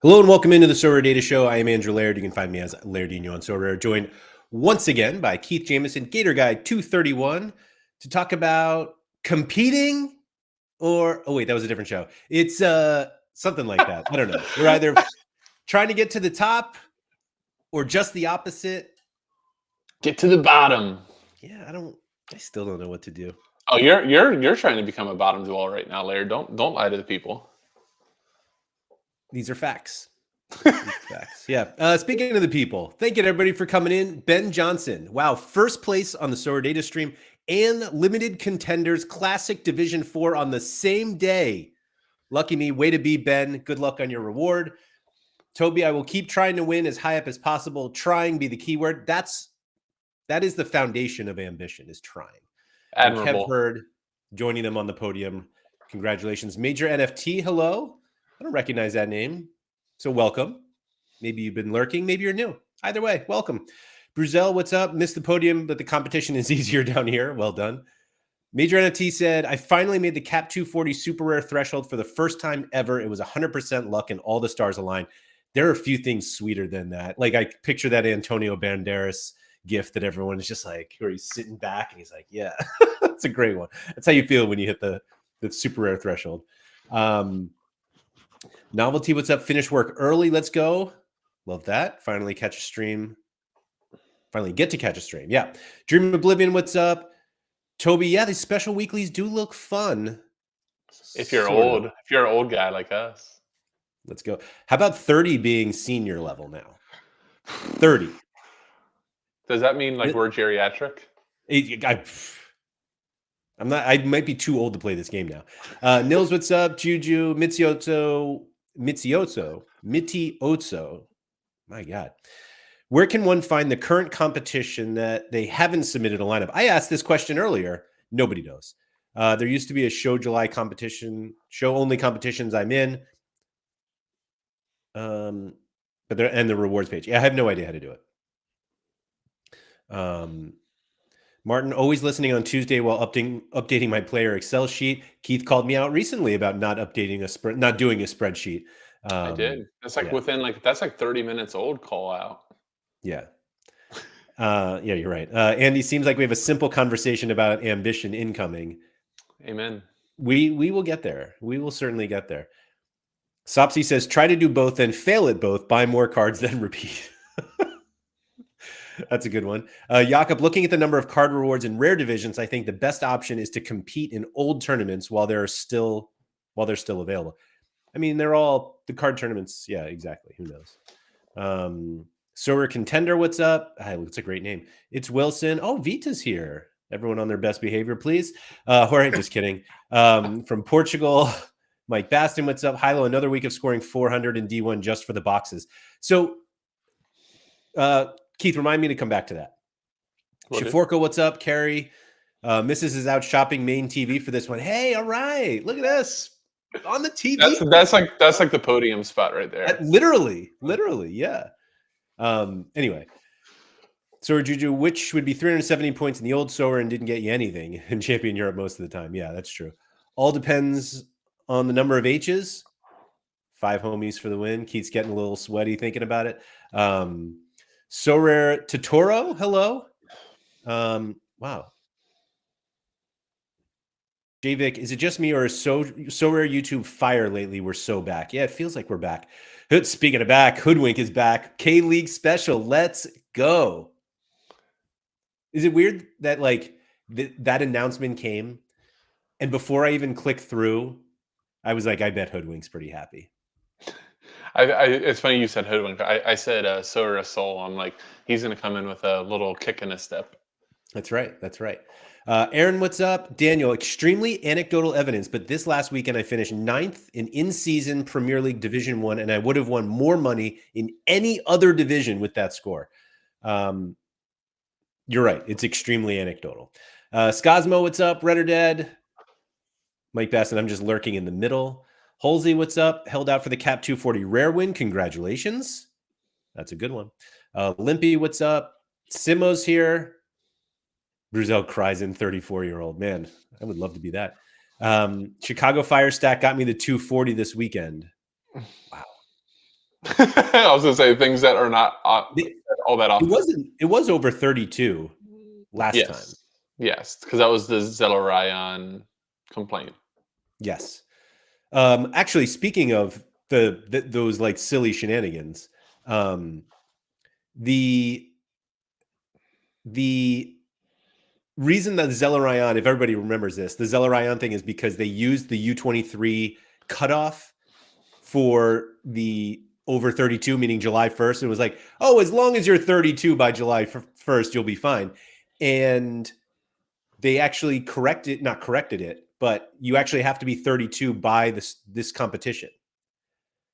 Hello and welcome into the Sorare Data Show. I am Andrew Laird. You can find me as Lairdinho on Sorare, joined once again by Keith Jamison, GatorGuy231, to talk about competing or, oh wait, that was a different show. It's something like that. I don't know. We're either trying to get to the top or just the opposite. Get to the bottom. Yeah, I still don't know what to do. Oh, you're trying to become a bottom dweller right now, Laird. Don't lie to the people. These are facts. Facts. Yeah. Speaking of the people, thank you to everybody for coming in. Ben Johnson. Wow. First place on the Sorare Data stream and Limited Contenders Classic Division 4 on the same day. Lucky me. Way to be, Ben. Good luck on your reward. Toby, I will keep trying to win as high up as possible. Trying be the keyword. That is the foundation of ambition, is trying. Admirable. Kev Hurd joining them on the podium. Congratulations. Major NFT. Hello. I don't recognize that name. So welcome. Maybe you've been lurking. Maybe you're new. Either way, welcome. Bruzel, what's up? Missed the podium, but the competition is easier down here. Well done. Major NFT said, I finally made the Cap 240 super rare threshold for the first time ever. It was 100% luck and all the stars aligned. There are a few things sweeter than that. Like I picture that Antonio Banderas gift that everyone is just like, where he's sitting back and he's like, yeah, that's a great one. That's how you feel when you hit the super rare threshold. Novelty, what's up? Finish work early. Let's go. Love that. Finally catch a stream. Finally get to catch a stream. Yeah. Dream Oblivion, what's up? Toby, yeah, these special weeklies do look fun. If you're old, if you're an old guy like us. Let's go. How about 30 being senior level now? 30. Does that mean like we're geriatric? I'm not. I might be too old to play this game now. Nils, what's up? Juju, Mitsioto. My God. Where can one find the current competition that they haven't submitted a lineup? I asked this question earlier. Nobody knows. There used to be a show July competition, show only competitions I'm in. But there and the rewards page. Yeah, I have no idea how to do it. Martin, always listening on Tuesday while updating my player Excel sheet. Keith called me out recently about not doing a spreadsheet. I did. That's like that's like 30 minutes old call out. Yeah. Yeah, you're right. Andy, seems like we have a simple conversation about ambition incoming. Amen. We will get there. We will certainly get there. Sopsy says, try to do both, then fail at both. Buy more cards, then repeat. That's a good one. Jakob, looking at the number of card rewards in rare divisions, I think the best option is to compete in old tournaments while they're still available. I mean, they're all the card tournaments. Yeah, exactly. Who knows? Sorare Contender, what's up? It's a great name. It's Wilson. Oh, Vita's here. Everyone on their best behavior, please. Jorge, just kidding. From Portugal, Mike Baston, what's up? Hilo, another week of scoring 400 in D1 just for the boxes. So, Keith, remind me to come back to that. Shaforko, what's up? Carrie, Mrs. is out shopping main TV for this one. Hey, all right. Look at this. On the TV. That's like the podium spot right there. Literally, yeah. Anyway. Sorare Juju, which would be 370 points in the old Sorare and didn't get you anything in Champion Europe most of the time. Yeah, that's true. All depends on the number of H's. 5 homies for the win. Keith's getting a little sweaty thinking about it. Sorare Totoro, hello. Wow. Javik, is it just me or is Sorare YouTube fire lately? We're so back. Yeah, it feels like we're back. Speaking of back, Hoodwink is back. K-League special. Let's go. Is it weird that like that announcement came and before I even clicked through, I was like, I bet Hoodwink's pretty happy. It's funny you said Hoodwink. I said Sorare Soul. I'm like, he's going to come in with a little kick in his step. That's right. Aaron, what's up? Daniel, extremely anecdotal evidence, but this last weekend I finished 9th in season Premier League Division 1, and I would have won more money in any other division with that score. You're right. It's extremely anecdotal. Scosmo, what's up? Red or Dead? Mike Bassett, I'm just lurking in the middle. Halsey, what's up? Held out for the Cap 240 rare win. Congratulations. That's a good one. Limpy, what's up? Simo's here. Bruzel cries in 34-year-old. Man, I would love to be that. Chicago Fire Stack got me the 240 this weekend. Wow. I was gonna say things that are not all that often. It was over 32 last time. Yes, because that was the Zelarayan complaint. Yes. Actually, speaking of those like silly shenanigans, the reason that Zelarayan, if everybody remembers this, the Zelarayan thing is because they used the U23 cutoff for the over 32, meaning July 1st. It was like, oh, as long as you're 32 by July 1st, you'll be fine. And they actually not corrected it, but you actually have to be 32 by this competition.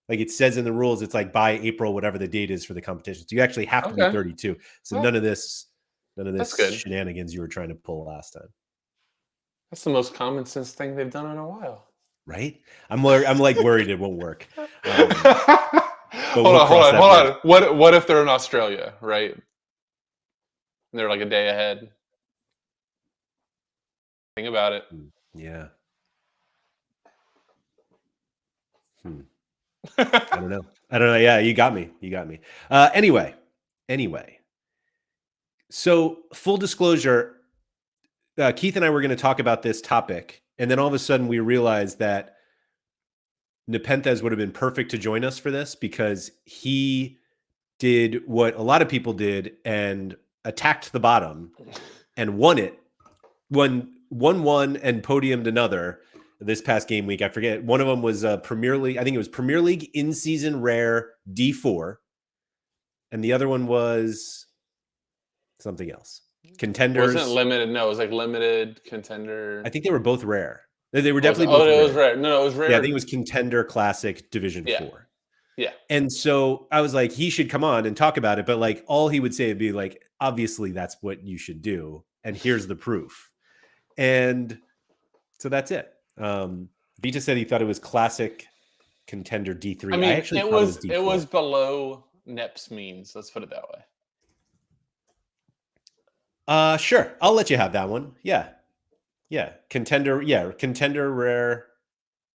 Like it says in the rules, it's like by April, whatever the date is for the competition. So you actually have to be 32. So Well, none of this that's good. shenanigans you were trying to pull last time. That's the most common sense thing they've done in a while. Right? I'm like worried it won't work. Hold on. What if they're in Australia, right? And they're like a day ahead. Think about it. Yeah. I don't know. Yeah, you got me. Anyway. So full disclosure, Keith and I were going to talk about this topic, and then all of a sudden we realized that Nepenthez would have been perfect to join us for this because he did what a lot of people did and attacked the bottom and won it. Won one and podiumed another this past game week. I forget. One of them was Premier League. I think it was Premier League in-season rare D4. And the other one was something else. Contenders. It wasn't limited. No, it was like limited contender. I think they were both rare. They were definitely both rare. It was rare. No, it was rare. Yeah, I think it was Contender Classic Division 4. Yeah. And so I was like, he should come on and talk about it. But like all he would say would be like, obviously that's what you should do. And here's the proof. And so that's it. Vita said he thought it was classic Contender D3. I mean, it was below Nep's means. Let's put it that way. Sure. I'll let you have that one. Yeah. Contender. Yeah. Contender rare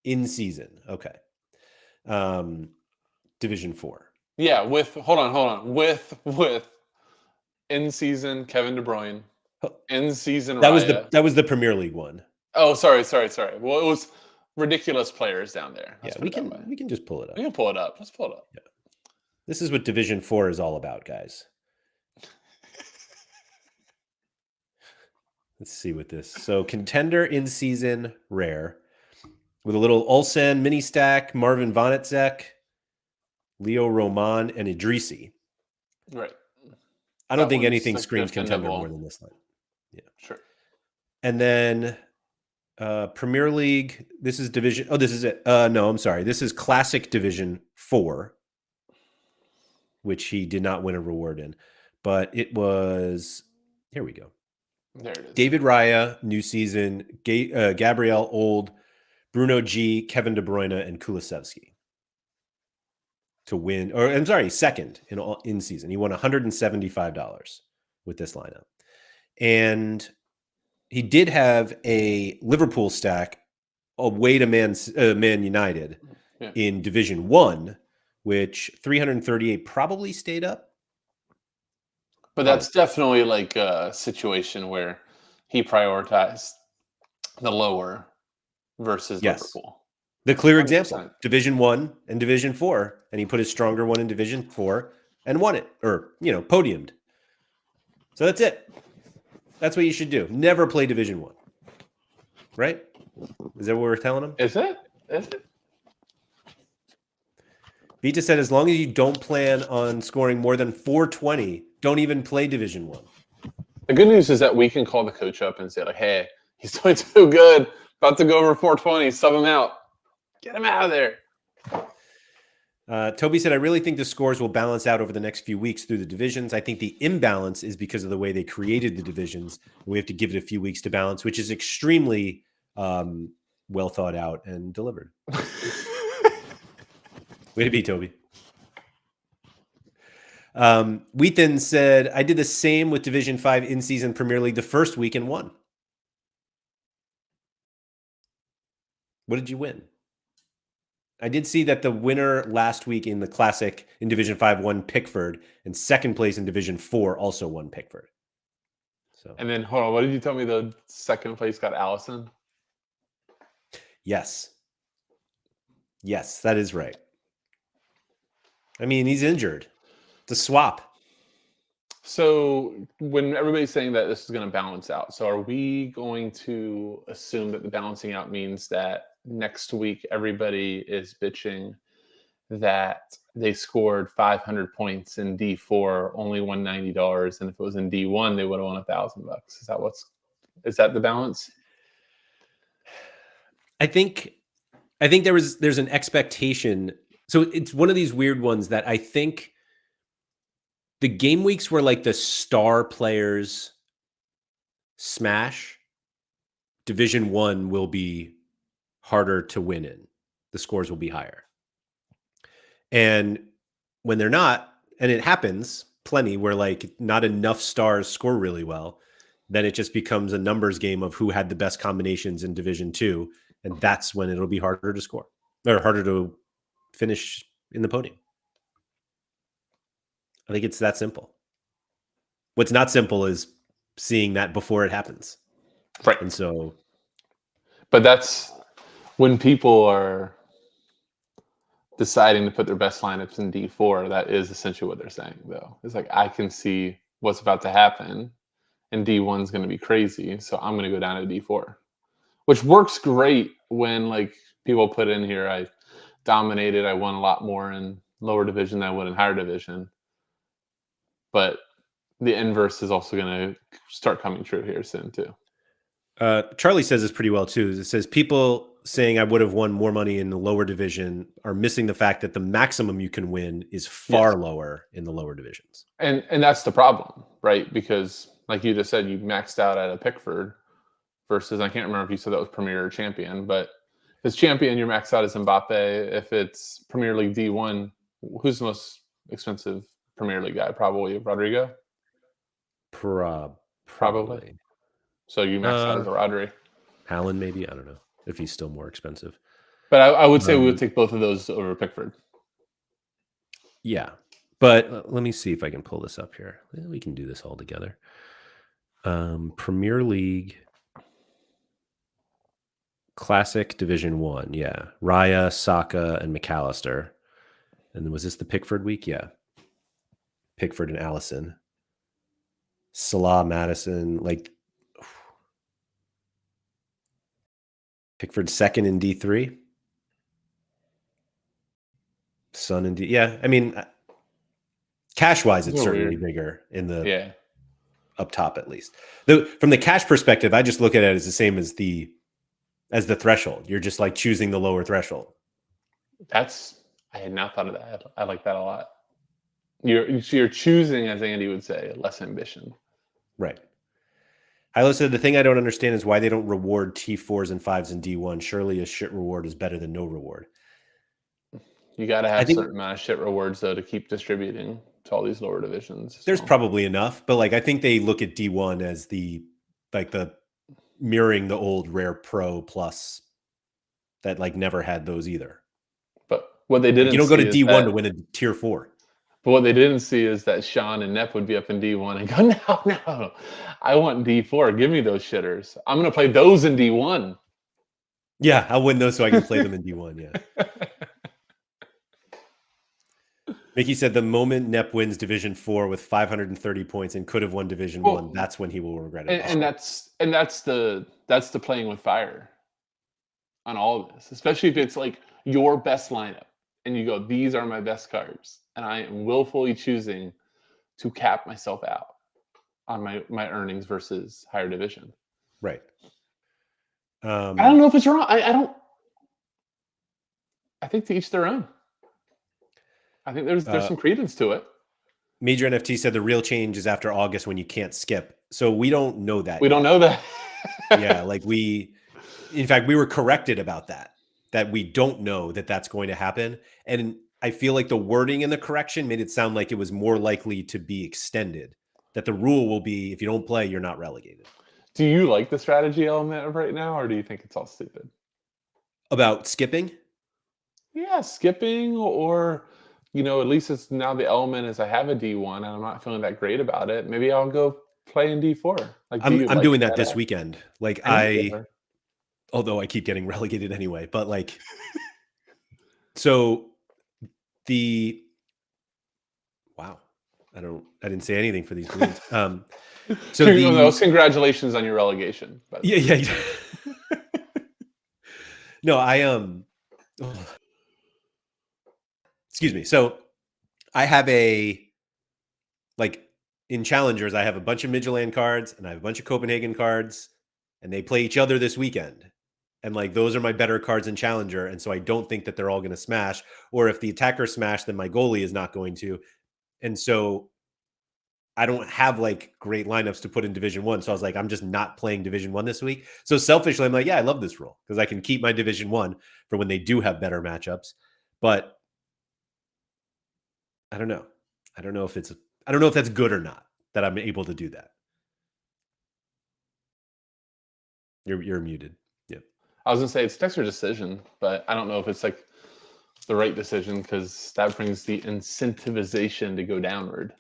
in season. Okay. Division 4. Yeah. Hold on. With in season Kevin De Bruyne. In season that was the Premier League one. Oh, sorry. Well, it was ridiculous players down there. We can just pull it up. We can pull it up. Let's pull it up. Yeah. This is what Division 4 is all about, guys. Let's see what this. So Contender in season rare with a little Ulsan mini stack, Marvin Vonnetzek, Leo Roman, and Idrisi. Right. I don't think anything screams Contender more than this line. Yeah. Sure. And then Premier League. This is Division. Oh, this is it. No, I'm sorry. This is Classic Division 4, which he did not win a reward in, but it was. Here we go. There it is. David Raya, new season. Gabriel Old, Bruno G, Kevin De Bruyne, and Kulusevski to win. Or I'm sorry, second in season. He won $175 with this lineup, and he did have a Liverpool stack away to Man United in Division 1, which 338 probably stayed up. But that's definitely like a situation where he prioritized the lower versus Liverpool. The clear 100%. Example, Division 1 and Division 4, and he put his stronger one in Division 4 and won it, or, podiumed. So that's it. That's what you should do. Never play Division 1. Right? Is that what we're telling him? Is it? Vita said, as long as you don't plan on scoring more than 420, don't even play Division 1. The good news is that we can call the coach up and say, like, hey, he's doing too good. About to go over 420. Sub him out. Get him out of there. Toby said, I really think the scores will balance out over the next few weeks through the divisions. I think the imbalance is because of the way they created the divisions. We have to give it a few weeks to balance, which is extremely well thought out and delivered. Way to be, Toby. Wheaton said, I did the same with Division 5 in-season Premier League the first week and won. What did you win? I did see that the winner last week in the Classic in Division 5 won Pickford, and second place in Division 4 also won Pickford. So, And then hold on, what did you tell me? The second place got Allison. yes, that is right. I mean, he's injured. It's a swap. So when everybody's saying that this is going to balance out, so are we going to assume that the balancing out means that next week everybody is bitching that they scored 500 points in D4, only won $90, and if it was in D1, they would have won $1,000? Is that the balance? I think there's an expectation. So it's one of these weird ones that I think the game weeks where like the star players smash, Division 1 will be harder to win in. The scores will be higher. And when they're not, and it happens plenty where like not enough stars score really well, then it just becomes a numbers game of who had the best combinations in Division 2. And that's when it'll be harder to score or harder to finish in the podium. I think it's that simple. What's not simple is seeing that before it happens. Right. And so. But that's when people are deciding to put their best lineups in D4. That is essentially what they're saying, though. It's like, I can see what's about to happen, and D1 is going to be crazy, so I'm going to go down to D4, which works great when like people put in here, I dominated, I won a lot more in lower division than I would in higher division. But the inverse is also going to start coming true here soon too. Charlie says this pretty well too. It says people saying I would have won more money in the lower division are missing the fact that the maximum you can win is far lower in the lower divisions. And that's the problem, right? Because like you just said, you maxed out at a Pickford versus, I can't remember if you said that was Premier or Champion, but if it's Champion, you're maxed out as Mbappe. If it's Premier League D1, who's the most expensive Premier League guy? Probably Rodrigo? Probably. So you maxed out as a Rodri. Haaland, maybe. I don't know if he's still more expensive. But I would say we would take both of those over Pickford. Yeah. But let me see if I can pull this up here. We can do this all together. Premier League Classic Division 1. Yeah. Raya, Saka, and McAllister. And then was this the Pickford week? Yeah. Pickford and Allison. Salah, Madison, like Pickford second in D3. Son in D. Yeah, I mean, cash-wise, it's certainly bigger in the up top at least. From the cash perspective, I just look at it as the same as the threshold. You're just like choosing the lower threshold. I had not thought of that. I like that a lot. You're choosing, as Andy would say, less ambition. Right. Hilo said the thing I don't understand is why they don't reward T4s and 5s in D1. Surely a shit reward is better than no reward. You got to have a certain amount of shit rewards, though, to keep distributing to all these lower divisions. There's probably enough, but like I think they look at D1 as the mirroring the old Rare Pro Plus that like never had those either. But what they didn't, you don't go to D1 to win a Tier 4. But what they didn't see is that Sean and Nep would be up in D1 and go, no, I want D4. Give me those shitters. I'm going to play those in D1. Yeah, I'll win those so I can play them in D1, yeah. Mickey said the moment Nep wins Division 4 with 530 points and could have won Division 1, that's when he will regret it. And that's the playing with fire on all of this, especially if it's like your best lineup and you go, these are my best cards, and I am willfully choosing to cap myself out on my earnings versus higher division. Right. I don't know if it's wrong. I think to each their own. I think there's some credence to it. Major NFT said the real change is after August when you can't skip. So we don't know that. We don't know that. Yeah, like in fact, we were corrected about that we don't know that that's going to happen. And I feel like the wording in the correction made it sound like it was more likely to be extended, that the rule will be if you don't play, you're not relegated. Do you like the strategy element of right now, or do you think it's all stupid? About skipping? Yeah, skipping or at least it's now the element is I have a D1 and I'm not feeling that great about it. Maybe I'll go play in D4. Like, do you I'm like doing that this that? weekend. Like I know you are. although I keep getting relegated anyway, but like, so the wow, I didn't say anything for these balloons. So Those congratulations on your relegation, by the way. yeah. No, excuse me. So I have like in challengers, I have a bunch of Midtjylland cards and I have a bunch of Copenhagen cards, and they play each other this weekend. And like those are my better cards in challenger, and so I don't think that they're all going to smash. Or if the attacker smash, then my goalie is not going to. And so I don't have like great lineups to put in Division 1. So I was like, I'm just not playing Division 1 this week. So selfishly, I'm like, yeah, I love this rule because I can keep my Division 1 for when they do have better matchups. But I don't know. I don't know if that's good or not that I'm able to do that. You're muted. Yeah. I was gonna say it's Dexter's decision, but I don't know if it's like the right decision because that brings the incentivization to go downward.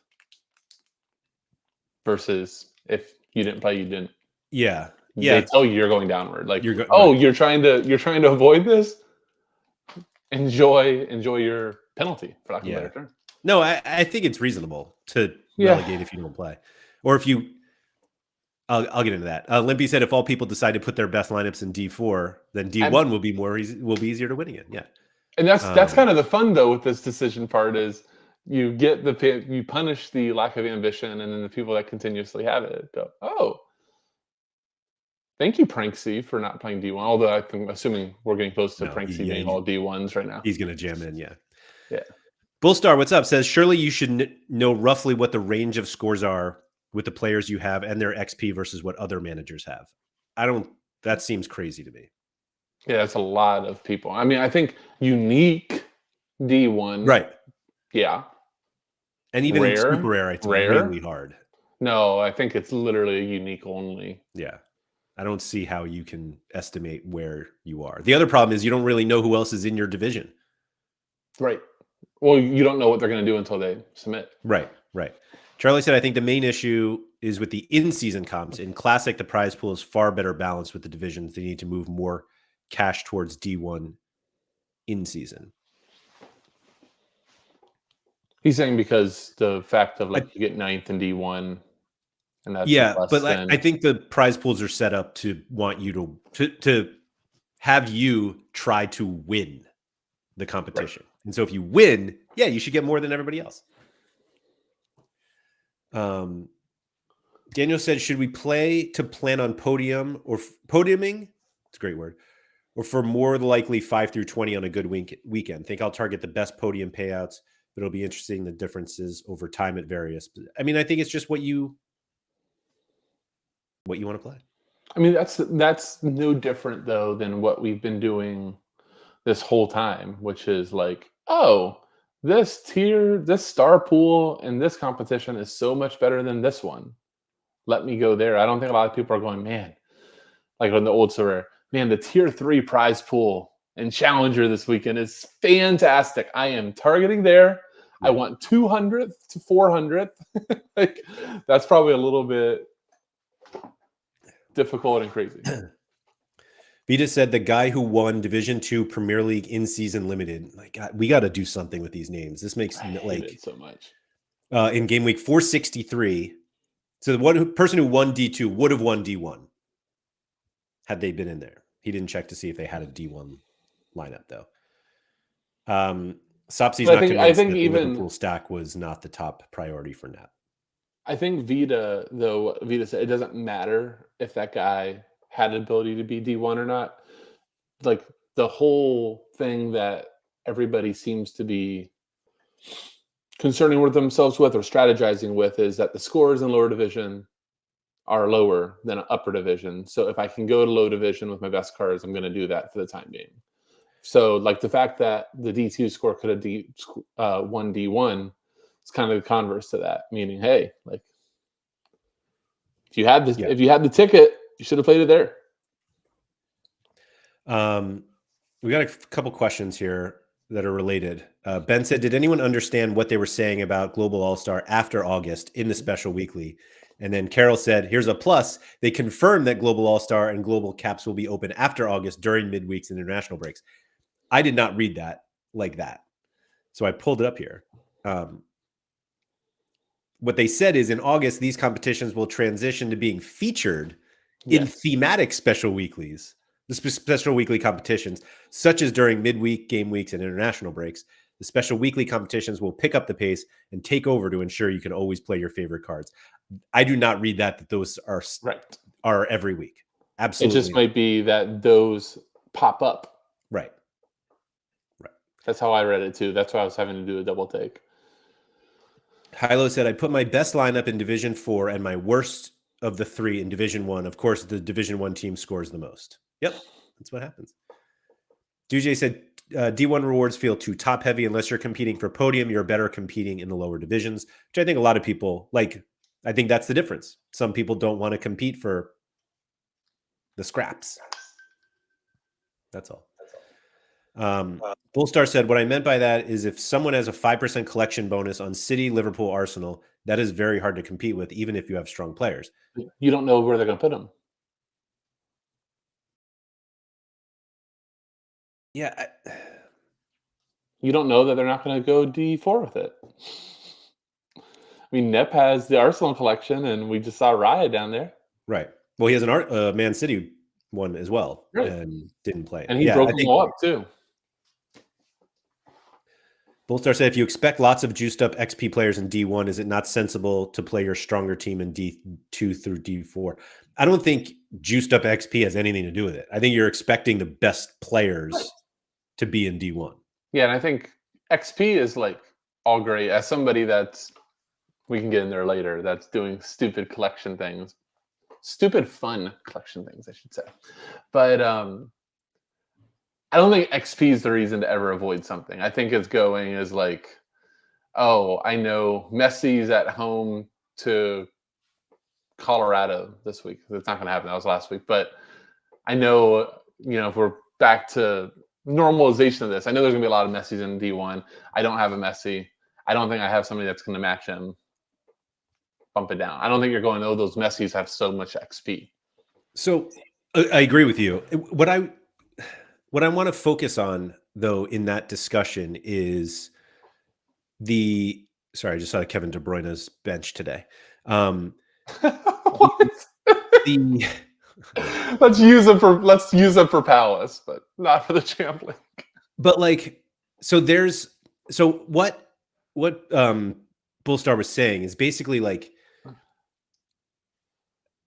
Versus if you didn't play, you didn't. Yeah. They tell you you're going downward. Like, right. you're trying to avoid this. Enjoy your penalty, for lack of a better term. No, I think it's reasonable to relegate if you don't play, or if you. I'll get into that. Limpy said if all people decide to put their best lineups in D4, then D1 will be easier to win again. Yeah, and that's kind of the fun though with this decision part is you punish the lack of ambition, and then the people that continuously have it go, oh, thank you, Pranksy, for not playing D1. Although I'm assuming we're getting close to Pranksy being all D1s right now. He's going to jam in, yeah. Yeah. Bullstar, what's up? Says, surely you should know roughly what the range of scores are with the players you have and their XP versus what other managers have. That seems crazy to me. Yeah, that's a lot of people. I mean, I think unique D1. Right. Yeah. And even in super rare, it's really hard. No, I think it's literally unique only. Yeah. I don't see how you can estimate where you are. The other problem is you don't really know who else is in your division. Right. Well, you don't know what they're going to do until they submit. Right. Charlie said, I think the main issue is with the in-season comps. In Classic, the prize pool is far better balanced with the divisions. They need to move more cash towards D1 in-season. He's saying because the fact of like you get 9th in D1, and that's but I think the prize pools are set up to want you to have you try to win the competition. Right. And so if you win, you should get more than everybody else. Daniel said, should we play to plan on podium or podiuming? It's a great word. Or for more likely 5 through 20 on a good weekend. Think I'll target the best podium payouts, but it'll be interesting the differences over time at various. I mean, I think it's just what you want to play. I mean, that's no different though than what we've been doing this whole time, which is like, oh, this star pool in this competition is so much better than this one. Let me go there. I don't think a lot of people are going, man, like on the old Sorare, man, the tier 3 prize pool and challenger this weekend is fantastic. I am targeting there. Yeah. I want 200th to 400th. Like, that's probably a little bit difficult and crazy. Vita said the guy who won Division 2 Premier League in season limited. Like, God, we got to do something with these names. This makes hate it so much. In game week 463. So the person who won D2 would have won D1 had they been in there. He didn't check to see if they had a D1 lineup though. Sopsy's not convinced that the Liverpool stack was not the top priority for Nap. I think Vita said it doesn't matter if that guy had an ability to be D1 or not. Like, the whole thing that everybody seems to be concerning with themselves with or strategizing with is that the scores in lower division are lower than upper division. So if I can go to low division with my best cards, I'm going to do that for the time being. So like the fact that the D2 score could have won D1, it's kind of the converse to that, meaning, hey, like if you had the ticket, you should have played it there. We got a couple questions here. that are related. Ben said, did anyone understand what they were saying about Global All-Star after August in the special weekly? And then Carol said, here's a plus. They confirmed that Global All-Star and Global Caps will be open after August during midweeks and international breaks. I did not read that like that. So I pulled it up here. What they said is in August, these competitions will transition to being featured in thematic special weeklies, the special weekly competitions, such as during midweek, game weeks, and international breaks. The special weekly competitions will pick up the pace and take over to ensure you can always play your favorite cards. I do not read that those are every week. Absolutely. It just might be that those pop up. Right. That's how I read it too. That's why I was having to do a double take. Hilo said, I put my best lineup in Division 4 and my worst of the 3 in Division 1. Of course, the Division 1 team scores the most. Yep, that's what happens. DJ said, D1 rewards feel too top heavy. Unless you're competing for podium, you're better competing in the lower divisions, which I think a lot of people like. I think that's the difference. Some people don't want to compete for the scraps. That's all. Bullstar said, what I meant by that is if someone has a 5% collection bonus on City, Liverpool, Arsenal, that is very hard to compete with, even if you have strong players. You don't know where they're going to put them. Yeah. You don't know that they're not going to go D4 with it. I mean, Nep has the Arsenal collection, and we just saw Raya down there. Right. Well, he has an Man City one as well, right. And didn't play it. And he broke them all up, too. Bullstar said, if you expect lots of juiced up XP players in D1, is it not sensible to play your stronger team in D2 through D4? I don't think juiced up XP has anything to do with it. I think you're expecting the best players to be in D1. Yeah, and I think XP is like all great. As somebody that's, we can get in there later, that's doing stupid collection things. Stupid fun collection things, I should say. But I don't think XP is the reason to ever avoid something. I think it's going as like, oh, I know Messi's at home to Colorado this week. It's not going to happen. That was last week. But I know, if we're back to normalization of this, I know there's going to be a lot of Messi's in D1. I don't have a Messi. I don't think I have somebody that's going to match him. Bump it down. I don't think you're going, oh, those Messi's have so much XP. So I agree with you. What I want to focus on, though, in that discussion is sorry, I just saw Kevin De Bruyne's bench today. Let's use them for Palace, but not for the Champ League. But what Bullstar was saying is basically like,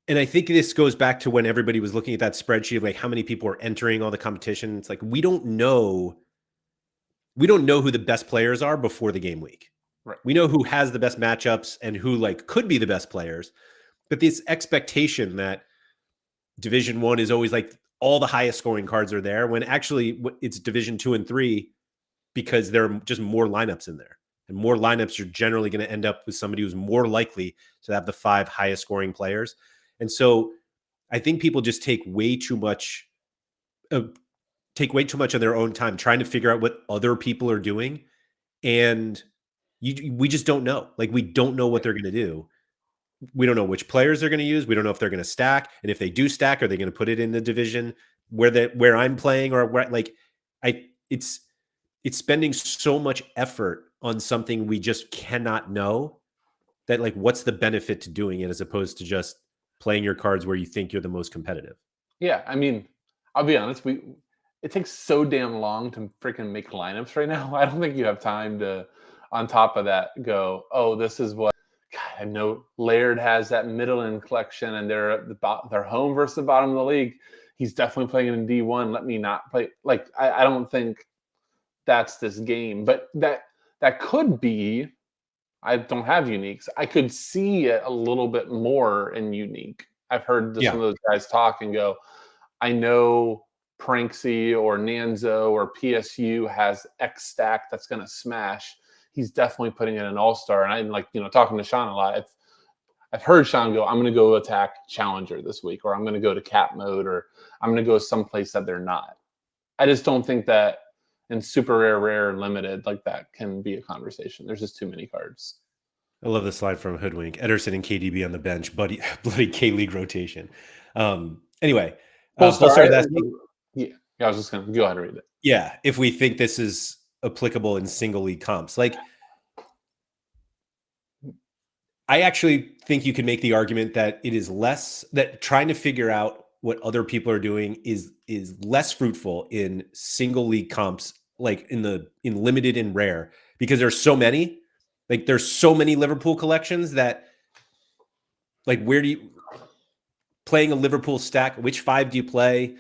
and I think this goes back to when everybody was looking at that spreadsheet of like how many people are entering all the competition. It's like we don't know who the best players are before the game week. Right. We know who has the best matchups and who like could be the best players, but this expectation that Division 1 is always like all the highest scoring cards are there, when actually it's Division 2 and 3 because there are just more lineups in there, and more lineups are generally going to end up with somebody who's more likely to have the 5 highest scoring players. And so I think people just take way too much of their own time trying to figure out what other people are doing. And we just don't know. Like, we don't know what they're going to do. We don't know which players they're going to use. We don't know if they're going to stack. And if they do stack, are they going to put it in the division where I'm playing, or where, like, it's spending so much effort on something we just cannot know, that like, what's the benefit to doing it as opposed to just playing your cards where you think you're the most competitive? Yeah, I mean, I'll be honest. It takes so damn long to freaking make lineups right now. I don't think you have time to, on top of that, go, oh, this is what. God, I know Laird has that Midland collection, and they're home versus the bottom of the league. He's definitely playing in D1. Let me not play. Like, I don't think that's this game, but that could be. I don't have uniques. I could see it a little bit more in unique. I've heard some of those guys talk and go, I know Pranksy or Nanzo or PSU has X stack that's going to smash. He's definitely putting in an all-star. And I'm like, talking to Sean a lot. I've heard Sean go, I'm going to go attack Challenger this week, or I'm going to go to cap mode, or I'm going to go someplace that they're not. I just don't think that and super rare, rare, limited, like that can be a conversation. There's just too many cards. I love the slide from Hoodwink. Ederson and KDB on the bench, bloody K-League rotation. Anyway, Polestar, Bullstar asking, I was just going to go ahead and read it. Yeah, if we think this is applicable in single league comps. Like, I actually think you can make the argument that it is less, that trying to figure out what other people are doing is less fruitful in single league comps, like in limited and rare, because there's so many. Like, there's so many Liverpool collections that, like, where do you playing a Liverpool stack? Which 5 do you play?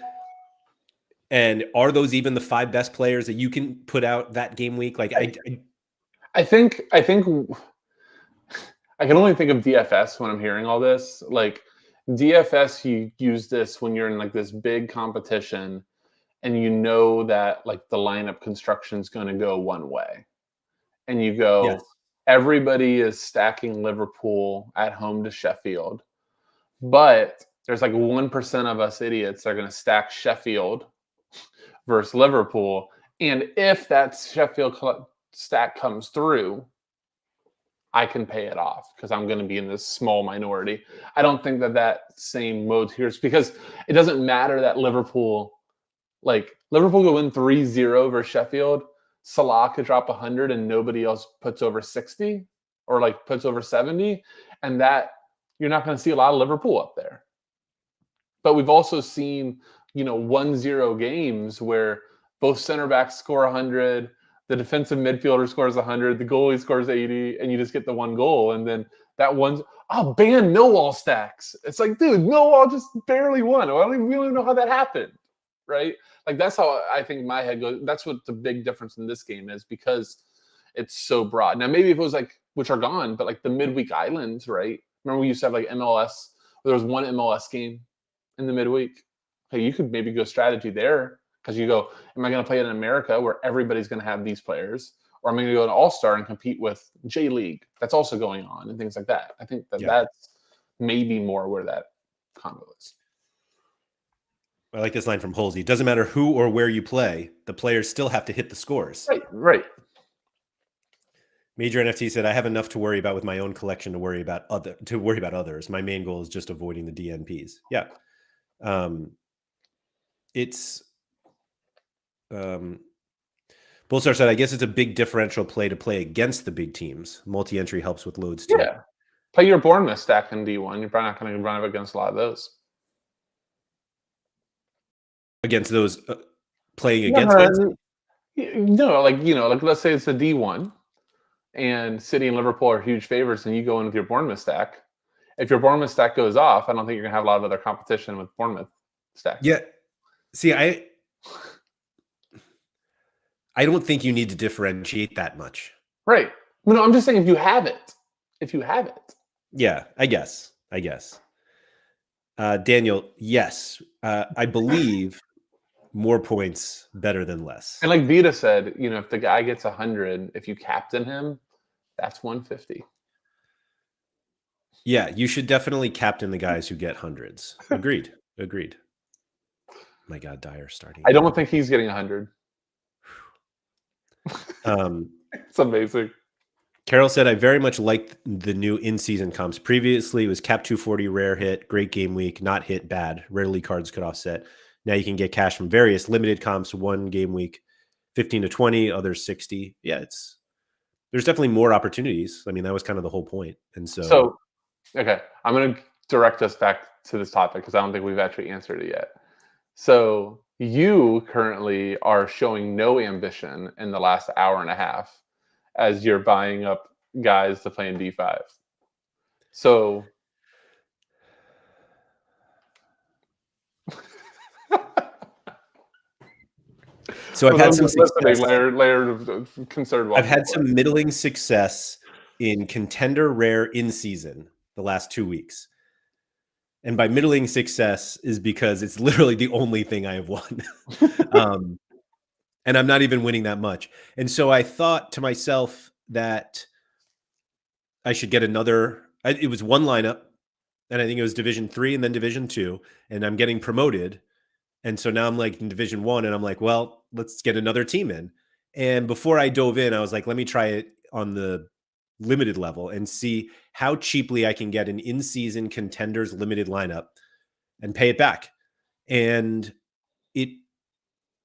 And are those even the 5 best players that you can put out that game week? Like, I think I can only think of DFS when I'm hearing all this. Like DFS, you use this when you're in like this big competition and you know that like the lineup construction is going to go one way. And you go, yes. Everybody is stacking Liverpool at home to Sheffield. But there's like 1% of us idiots that are going to stack Sheffield versus Liverpool. And if that Sheffield stack comes through, I can pay it off because I'm going to be in this small minority. I don't think that same mode here is because it doesn't matter that Liverpool could win 3-0 versus Sheffield. Salah could drop 100 and nobody else puts over 60 or like puts over 70. And that you're not going to see a lot of Liverpool up there. But we've also seen, 1-0 games where both center backs score 100, the defensive midfielder scores 100, the goalie scores 80, and you just get the one goal. And then that one's, ban Millwall stacks. It's like, dude, Millwall just barely won. We don't even know how that happened, right? Like, that's how I think my head goes. That's what the big difference in this game is because it's so broad. Now, maybe if it was like, which are gone, but like the midweek islands, right? Remember we used to have like MLS, where there was one MLS game in the midweek. Hey, you could maybe go strategy there because you go, am I going to play in America where everybody's going to have these players? Or am I going to go to All-Star and compete with J-League? That's also going on and things like that. I think that's maybe more where that combo is. I like this line from Holsey. It doesn't matter who or where you play, the players still have to hit the scores. Right. Major NFT said, I have enough to worry about with my own collection to worry about others. My main goal is just avoiding the DNPs. Yeah. Bullstar said, I guess it's a big differential play to play against the big teams. Multi-entry helps with loads too. Yeah. Play your Bournemouth stack in D1. You're probably not going to run up against a lot of those. Against those playing against those? No, like let's say it's a D1 and City and Liverpool are huge favorites and you go in with your Bournemouth stack. If your Bournemouth stack goes off, I don't think you're going to have a lot of other competition with Bournemouth stacks. Yeah. See, I don't think you need to differentiate that much. Right. No, I'm just saying if you have it. Yeah, I guess. Daniel, yes. I believe more points better than less. And like Vita said, if the guy gets 100, if you captain him, that's 150. Yeah, you should definitely captain the guys who get hundreds. Agreed. My God, Dyer starting. I don't think he's getting 100. It's amazing. Carol said, I very much liked the new in-season comps. Previously, it was cap 240, rare hit, great game week, not hit, bad. Rarely cards could offset. Now you can get cash from various limited comps, one game week, 15 to 20, others 60. Yeah, there's definitely more opportunities. I mean, that was kind of the whole point. And so okay, I'm going to direct us back to this topic because I don't think we've actually answered it yet. So you currently are showing no ambition in the last hour and a half as you're buying up guys to play in D5. So I've had some success. Layer of concerned. I've had some middling success in contender rare in season the last 2 weeks. And by middling success is because it's literally the only thing I have won. And I'm not even winning that much. And so I thought to myself that I should get another. It was one lineup, and I think it was Division 3 and then Division 2, and I'm getting promoted. And so now I'm like in Division 1, and I'm like, well, let's get another team in. And before I dove in, I was like, let me try it on the limited level and see how cheaply I can get an in-season contenders limited lineup and pay it back. And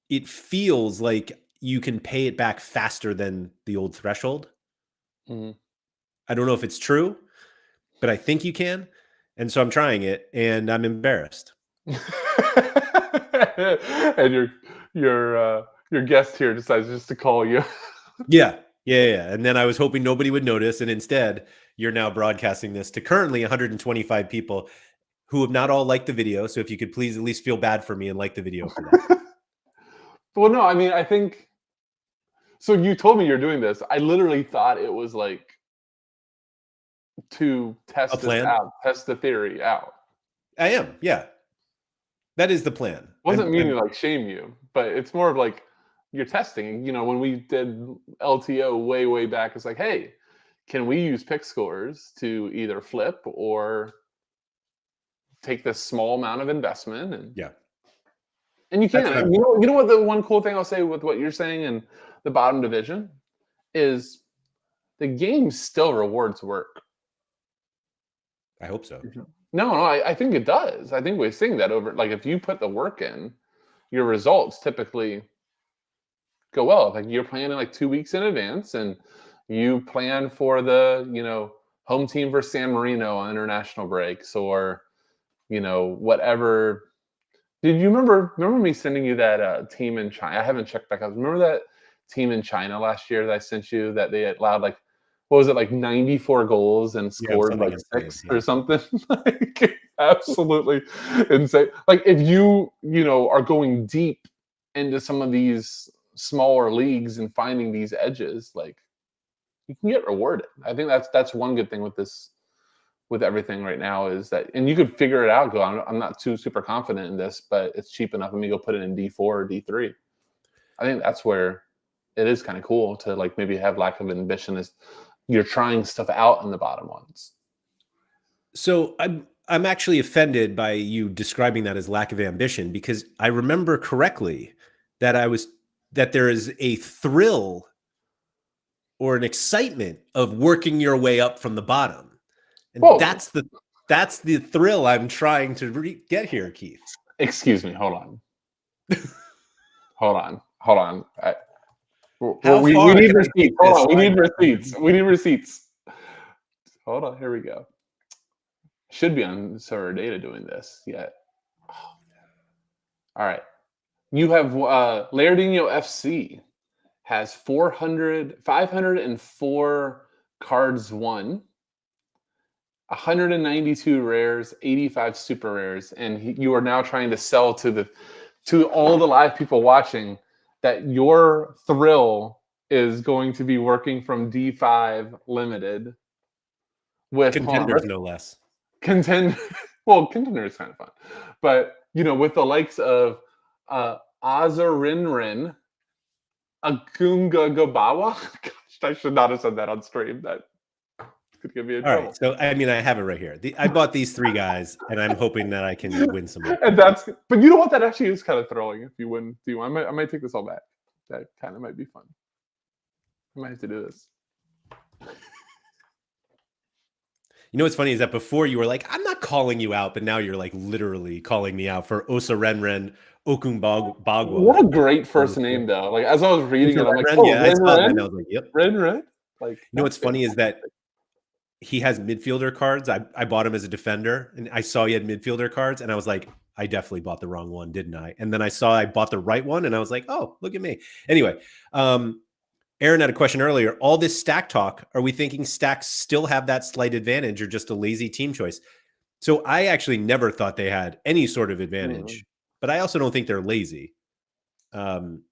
it feels like you can pay it back faster than the old threshold. Mm-hmm. I don't know if it's true, but I think you can. And so I'm trying it and I'm embarrassed. And your guest here decides just to call you. Yeah. And then I was hoping nobody would notice. And instead, you're now broadcasting this to currently 125 people who have not all liked the video. So if you could please at least feel bad for me and like the video for that. Well, no, I mean, I think so. You told me you're doing this. I literally thought it was like to test this out, test the theory out. I am. Yeah. That is the plan. Wasn't meaning to like shame you, but it's more of like you're testing. You know, when we did LTO way back, it's like, hey, can we use pick scores to either flip or take this small amount of investment? And yeah, and you can. You know what? The one cool thing I'll say with what you're saying in the bottom division is the game still rewards work. I hope so. No, I think it does. I think we're seeing that over. Like if you put the work in, your results typically go well. Like you're planning like 2 weeks in advance, and you plan for the home team versus San Marino on international breaks, or whatever. Did you remember me sending you that team in China? I haven't checked back out. Remember that team in China last year that I sent you that they allowed like, what was it, like 94 goals and scored like 6 or something? Like absolutely insane. Like if you are going deep into some of these smaller leagues and finding these edges, like you can get rewarded. I think that's one good thing with this. With everything right now is that, and you could figure it out. I'm not too super confident in this, but it's cheap enough. Let me go put it in D4 or D3. I think that's where it is kind of cool to like maybe have lack of ambition is you're trying stuff out in the bottom ones. So I'm actually offended by you describing that as lack of ambition, because I remember correctly that there is a thrill or an excitement of working your way up from the bottom. And that's the thrill I'm trying to get here, Keith. Excuse me. Hold on. hold on. We need receipts. Hold on. We need receipts. Hold on. Here we go. Should be on Sorare data doing this yet. Oh. All right. You have Lairdinho FC has 504 cards won. 192 rares, 85 super rares, and you are now trying to sell to all the live people watching that your thrill is going to be working from D5 limited with contenders, no less. Contender is kind of fun, but with the likes of Azarinrin, Agunga Gabawa. Gosh, I should not have said that on stream. That could get me in trouble. Right, so I mean, I have it right here. I bought these 3 guys, and I'm hoping that I can win some more. But you know what? That actually is kind of thrilling. If you win D1, I might take this all back. That kind of might be fun. I might have to do this. You know what's funny is that before you were like, I'm not calling you out, but now you're like literally calling me out for Osa Renren Okunbagwa. What a great first name, though. Like as I was reading it, I'm like, I saw that and I was like, yep. Ren. Like, you know what's funny is that he has midfielder cards. I bought him as a defender, and I saw he had midfielder cards, and I was like, I definitely bought the wrong one, didn't I? And then I saw I bought the right one, and I was like, oh, look at me. Anyway, Aaron had a question earlier. All this stack talk, are we thinking stacks still have that slight advantage or just a lazy team choice? So I actually never thought they had any sort of advantage, but I also don't think they're lazy. I'm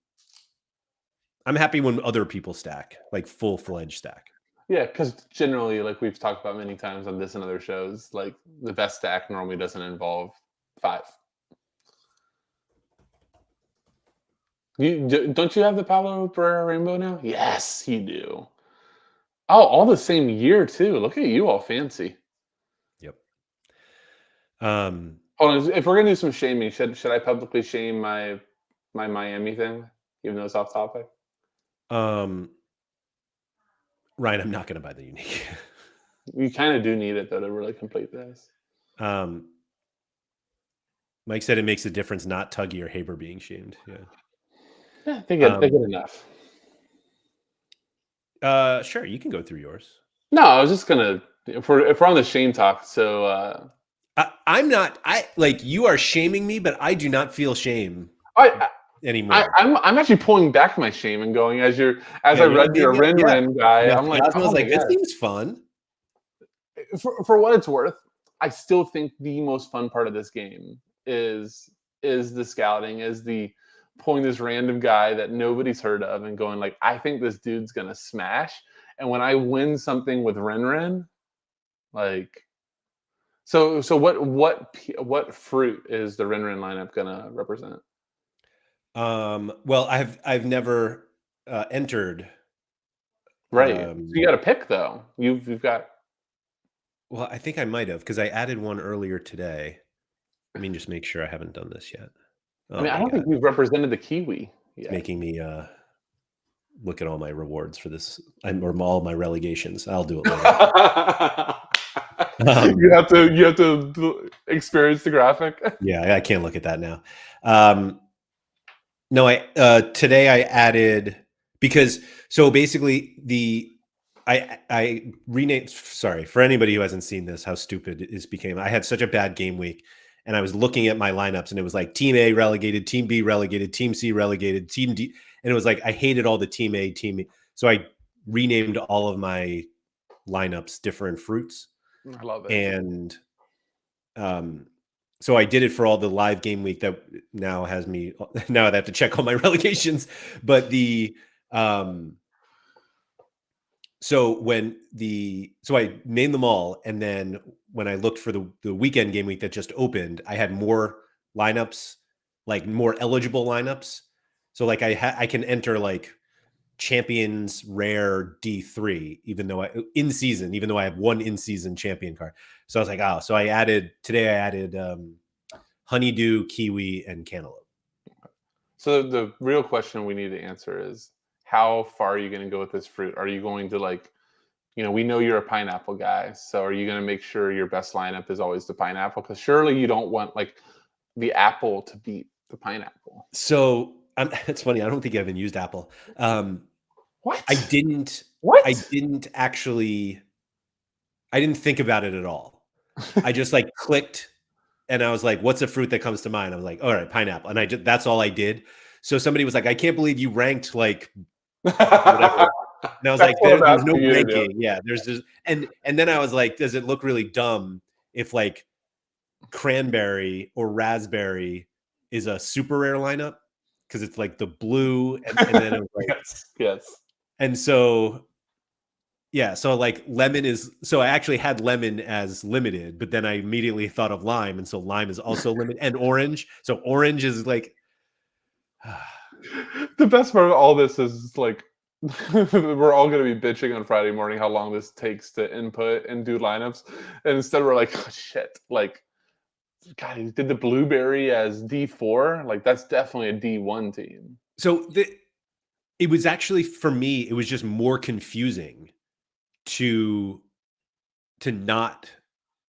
happy when other people stack, like full-fledged stack. Yeah, because generally, like we've talked about many times on this and other shows, like the best stack normally doesn't involve 5. Don't you have the Pablo Pereira Rainbow now? Yes, you do. Oh, all the same year too. Look at you, all fancy. Yep. Hold on. If we're gonna do some shaming, should I publicly shame my Miami thing, even though it's off topic? Ryan, I'm not going to buy the unique. You kind of do need it though to really complete this. Mike said it makes a difference not Tuggy or Haber being shamed. Yeah, they get enough. Sure, you can go through yours. No, I was just gonna if we're on the shame talk, so I'm not. I like you are shaming me, but I do not feel shame anymore. I'm actually pulling back my shame and going as I read your Rin guy. I'm like, I was like, this seems fun. For what it's worth, I still think the most fun part of this game is the scouting, is the pulling this random guy that nobody's heard of and going like, I think this dude's gonna smash. And when I win something with Rin, like, so what fruit is the Rin lineup gonna represent? Well, I've never entered. Right. So you got to pick though. You've got. Well, I think I might have because I added one earlier today. Let me just make sure I haven't done this yet. I mean, I don't think we've represented the Kiwi yet. Making me look at all my rewards for this, or all my relegations. I'll do it later. You have to experience the graphic. Yeah, I can't look at that now. No, today I added because so basically I renamed. Sorry for anybody who hasn't seen this, how stupid this became. I had such a bad game week, and I was looking at my lineups, and it was like Team A relegated, Team B relegated, Team C relegated, Team D, and it was like I hated all the Team A, Team B. So I renamed all of my lineups different fruits. I love it. And so I did it for all the live game week that now has me. Now I have to check all my relegations, but so I named them all, and then when I looked for the weekend game week that just opened, I had more lineups, like more eligible lineups. So like I can enter like champions rare D3, even though I have one in-season champion card. So I was like, so I added honeydew, kiwi, and cantaloupe. So the real question we need to answer is, how far are you going to go with this fruit? Are you going to like, we know you're a pineapple guy, so are you going to make sure your best lineup is always the pineapple? Because surely you don't want like the apple to beat the pineapple. So it's funny. I don't think I even used apple. What? I didn't. What? I didn't think about it at all. I just like clicked, and I was like, "What's a fruit that comes to mind?" I was like, "All right, pineapple," and that's all I did. So somebody was like, "I can't believe you ranked like whatever." And I was like, "There's no ranking." Yeah, there's just and then I was like, "Does it look really dumb if like cranberry or raspberry is a super rare lineup because it's like the blue and then it was like yes." And so so like lemon is, so I actually had lemon as limited, but then I immediately thought of lime, and so lime is also limited, and orange. So orange is like the best part of all this is like we're all going to be bitching on Friday morning how long this takes to input and do lineups, and instead we're like, oh, shit, like, God, he did the blueberry as D4. Like that's definitely a D1 team. So it was actually, for me, it was just more confusing to not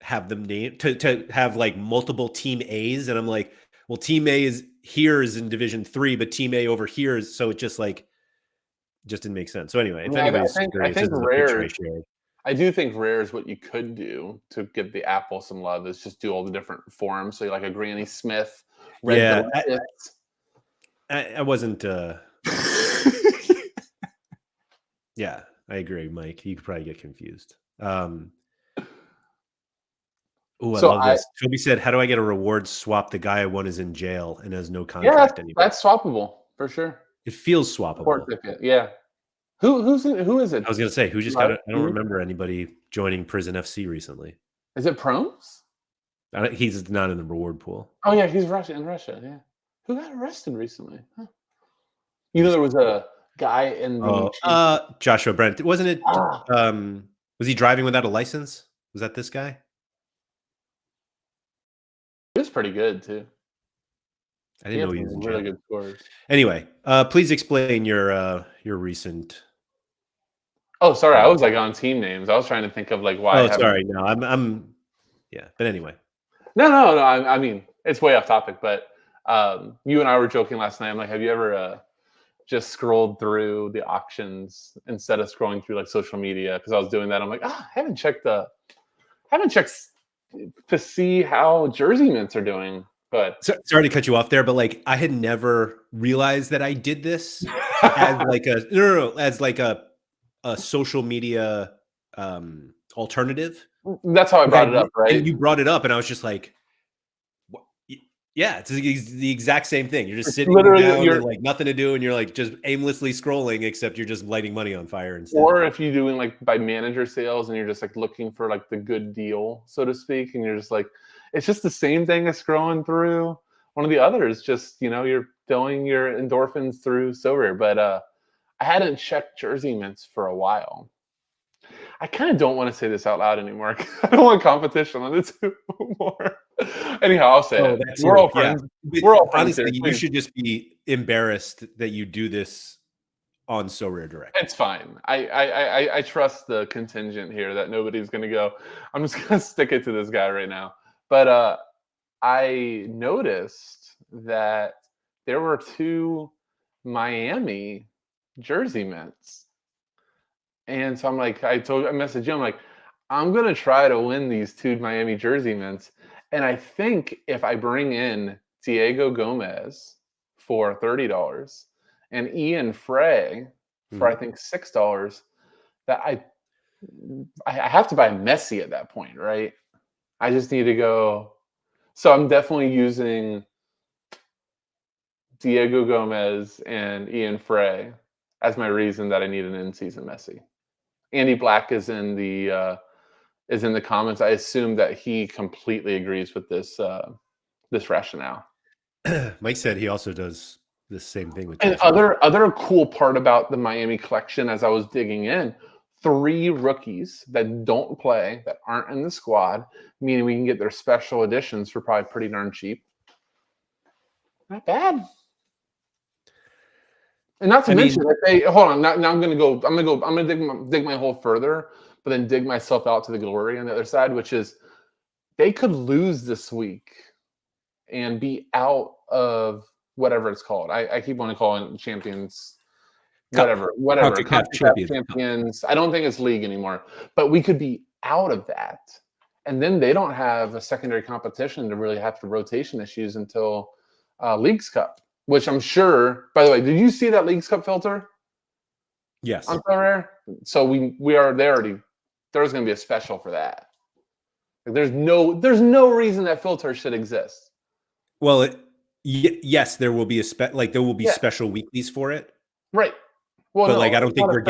have them named, to have like multiple team A's, and I'm like, well, team A is in Division 3, but team A over here is, so it just didn't make sense. So anyway, if anybody's curious, this is a picture I shared. I do think rare is what you could do to give the apple some love, is just do all the different forms. So like a Granny Smith, Red I wasn't. Yeah, I agree, Mike. You could probably get confused. Oh, I love this. Toby said, "How do I get a reward swap? The guy I won is in jail and has no contract anymore." That's swappable for sure. It feels swappable. Yeah. Who is it? I was gonna say, who just got it? I don't remember anybody joining Prison FC recently. Is it Promes? He's not in the reward pool. Oh yeah, he's in Russia. Yeah. Who got arrested recently? Huh. There was a guy in the Joshua Brent. Wasn't it? Was he driving without a license? Was that this guy? He was pretty good too. I didn't know he was in jail. Really good scores. Anyway, please explain your recent. Oh, sorry, I was like on team names. I was trying to think of like why. Oh, sorry. No, I'm. Yeah, but anyway. No. I mean, it's way off topic, but you and I were joking last night. I'm like, have you ever just scrolled through the auctions instead of scrolling through like social media? Because I was doing that. I'm like, I haven't checked to see how jersey mints are doing. But sorry to cut you off there, but like I had never realized that I did this as like a as like a social media alternative. That's how I brought it up, right? And you brought it up, and I was just like, what? Yeah, it's the exact same thing. You're just sitting down with like nothing to do, and you're like just aimlessly scrolling, except you're just lighting money on fire instead. Or if you're doing like by manager sales, and you're just like looking for like the good deal, so to speak, and you're just like, it's just the same thing as scrolling through one of the others. Just you're filling your endorphins through Sorare. But I hadn't checked jersey mints for a while. I kind of don't want to say this out loud anymore. I don't want competition on it more. Anyhow, I'll say it. We're all friends. Yeah. We're all friends. Honestly, you should just be embarrassed that you do this on Sorare Direct. It's fine. I trust the contingent here that nobody's going to go, I'm just going to stick it to this guy right now. But I noticed that there were 2 Miami jersey mints. And so I'm like, I messaged you, I'm like, I'm going to try to win these 2 Miami jersey mints. And I think if I bring in Diego Gomez for $30 and Ian Frey for I think $6, that I have to buy Messi at that point, right? I just need to go. So I'm definitely using Diego Gomez and Ian Frey as my reason that I need an in-season Messi. Andy Black is in the comments. I assume that he completely agrees with this rationale. Mike said he also does the same thing with. And other cool part about the Miami collection, as I was digging in, 3 rookies that don't play, that aren't in the squad, meaning we can get their special editions for probably pretty darn cheap. Not bad. And not to mention that they hold on. Now I'm gonna dig my hole further, but then dig myself out to the glory on the other side, which is they could lose this week and be out of whatever it's called. I keep wanting to call it Champions, whatever. Champions. I don't think it's league anymore, but we could be out of that, and then they don't have a secondary competition to really have to rotation issues until Leagues Cup. Which I'm sure, by the way, did you see that Leagues Cup filter? Yes. On Sorare? So we are there already. There's going to be a special for that. Like there's no reason that filter should exist. Well, yes, there will be special weeklies for it. Right. Well, but I don't think we're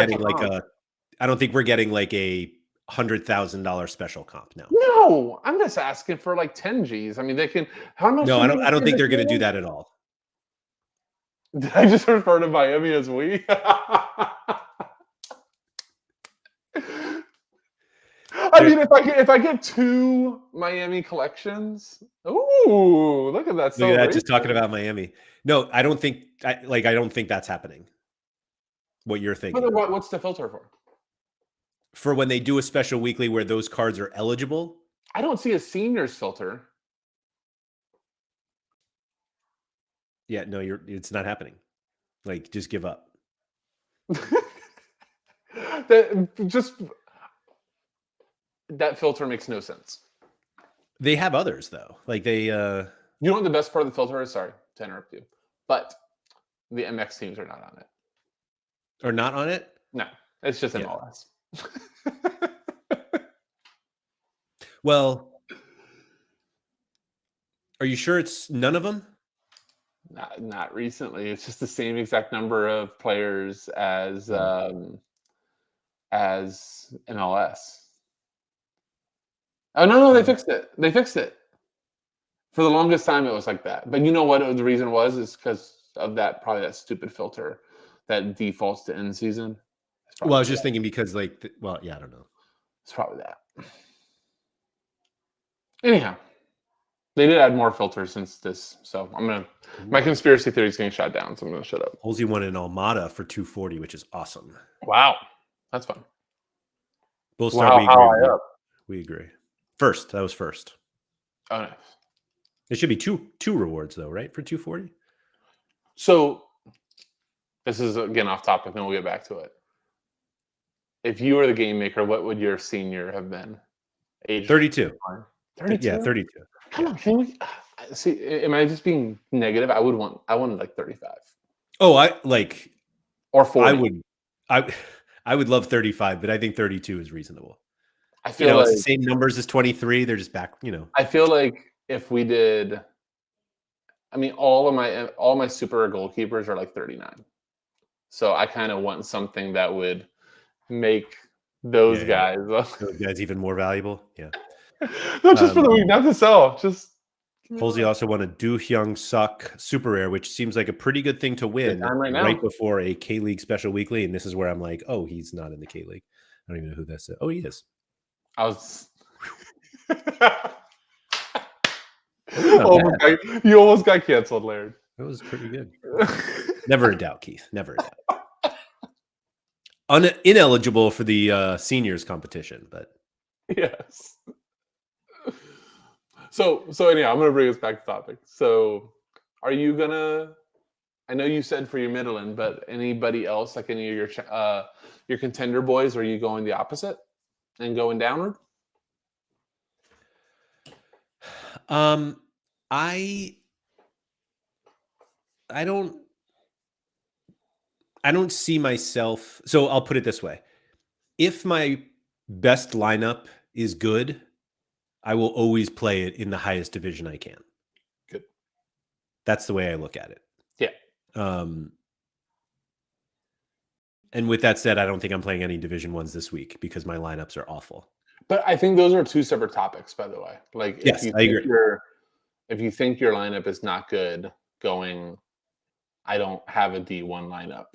getting like a $100,000 special comp. No, I'm just asking for like 10 G's. I mean, they can. How much? No, I don't think they're going to do that at all. Did I just refer to Miami as we? I mean, if I get 2 Miami collections, ooh, look at that! Look at that, just talking about Miami. No, I don't think that's happening. What you're thinking? What's the filter for? For when they do a special weekly where those cards are eligible. I don't see a seniors filter. Yeah, no, it's not happening. Like, just give up. That filter makes no sense. They have others though. Like they You know what the best part of the filter is? Sorry to interrupt you. But the MX teams are not on it. Are not on it? No. It's just MLS. Well, are you sure it's none of them? Not recently. It's just the same exact number of players as MLS. Oh no, they fixed it. They fixed it. For the longest time, it was like that. But you know what the reason was? Is because of that stupid filter that defaults to end season. Well, I was just thinking because I don't know. It's probably that. Anyhow, They did add more filters since this, so my conspiracy theory is getting shot down, so I'm gonna shut up. Holsey won an Almada for 240, which is awesome. Wow, that's fun. Both start. We agree. How high up? We agree. First, that was first. Oh, nice. It should be two rewards though, right? For 240. So this is again off topic, then we'll get back to it. If you were the game maker, what would your senior have been? Age 32. 32? Yeah, 32. Come on, can we see? Am I just being negative? I wanted like 35. Oh, I like or 40. I would love 35, but I think 32 is reasonable. I feel like it's the same numbers as 23. They're just back, I feel like if we did, I mean, all my super goalkeepers are like 39. So I kind of want something that would make those guys even more valuable. Yeah. No, just for the week, not to sell. Just Halsey also won a Do Hyung Suk Super Rare, which seems like a pretty good thing to win right before a K-League Special Weekly. And this is where I'm like, oh, he's not in the K-League. I don't even know who that's. Oh, he is. I was. You almost got canceled, Laird. That was pretty good. Never a doubt, Keith. Never a doubt. Ineligible for the seniors competition, but yes. So anyhow, I'm gonna bring us back to topic. So, are you gonna? I know you said for your Midland, but anybody else, like any of your contender boys, are you going the opposite and going downward? I don't see myself. So I'll put it this way. If my best lineup is good, I will always play it in the highest division I can. Good. That's the way I look at it. Yeah. And with that said, I don't think I'm playing any Division 1s this week because my lineups are awful. But I think those are two separate topics, by the way. Like, yes, I agree. If you think your lineup is not good, I don't have a D1 lineup.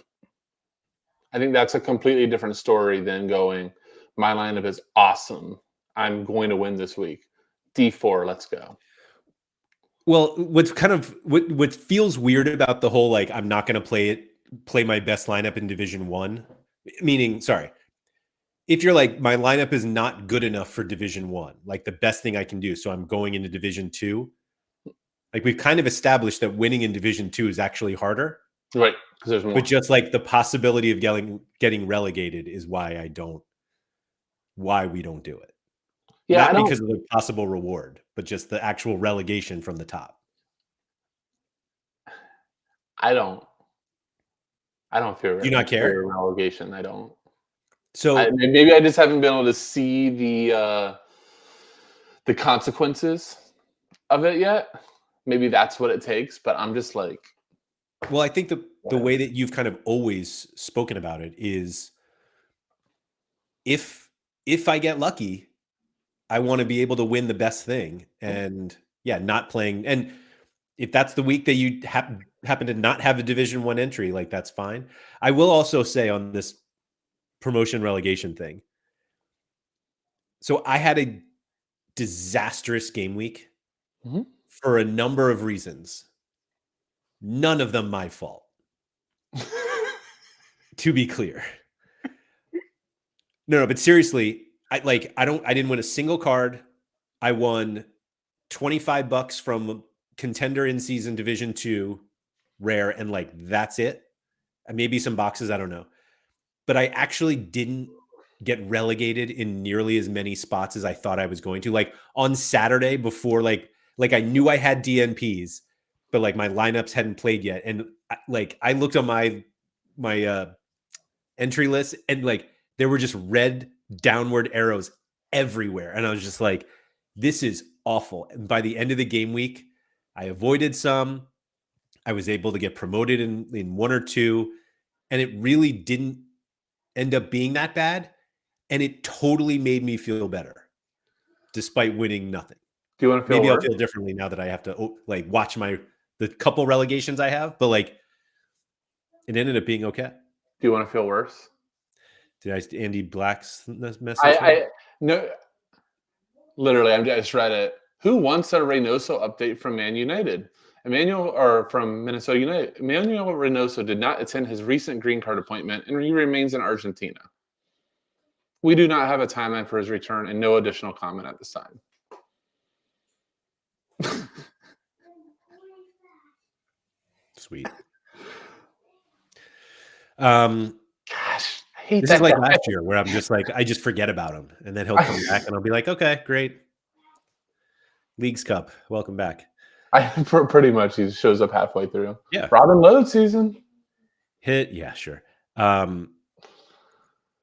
I think that's a completely different story than going, my lineup is awesome. I'm going to win this week. D4, let's go. Well, what feels weird about the whole, like, I'm not going to play my best lineup in Division 1, meaning, if you're like, my lineup is not good enough for Division 1, like the best thing I can do, so I'm going into Division 2. Like, we've kind of established that winning in Division 2 is actually harder. Right, because there's more. But just like the possibility of getting relegated is why we don't do it. Yeah, not because of the possible reward, but just the actual relegation from the top. I don't fear. Do you not care? Relegation, I don't. So maybe I just haven't been able to see the consequences of it yet. Maybe that's what it takes, but I'm just like. Well, I think the way that you've kind of always spoken about it is, if I get lucky, I want to be able to win the best thing, and not playing. And if that's the week that you happen to not have a Division 1 entry, like, that's fine. I will also say on this promotion relegation thing, so I had a disastrous game week for a number of reasons. None of them my fault. To be clear. No, but seriously, I didn't win a single card. I won $25 from contender in season Division 2 rare, and like, that's it. Maybe some boxes, I don't know. But I actually didn't get relegated in nearly as many spots as I thought I was going to. Like, on Saturday before, like I knew I had DNPs, but like, my lineups hadn't played yet. And like, I looked on my entry list, and like, there were just red downward arrows everywhere. And I was just like, this is awful. And by the end of the game week, I avoided some. I was able to get promoted in one or two, and it really didn't end up being that bad. And it totally made me feel better, despite winning nothing. Do you want to feel? Maybe I'll feel differently now that I have to like watch the couple relegations I have, but like, it ended up being okay. Do you want to feel worse? Did Andy Black's message? No. Literally, I just read it. Who wants a Reynoso update from Man United? From Minnesota United. Emmanuel Reynoso did not attend his recent green card appointment, and he remains in Argentina. We do not have a timeline for his return, and no additional comment at this time. Sweet. Gosh, I hate this that is like guy. last year where I'm just like, I just forget about him, and then he'll come back, and I'll be like, okay, great. Leagues Cup, welcome back. Pretty much he shows up halfway through. Yeah. Robin Load season. Yeah, sure.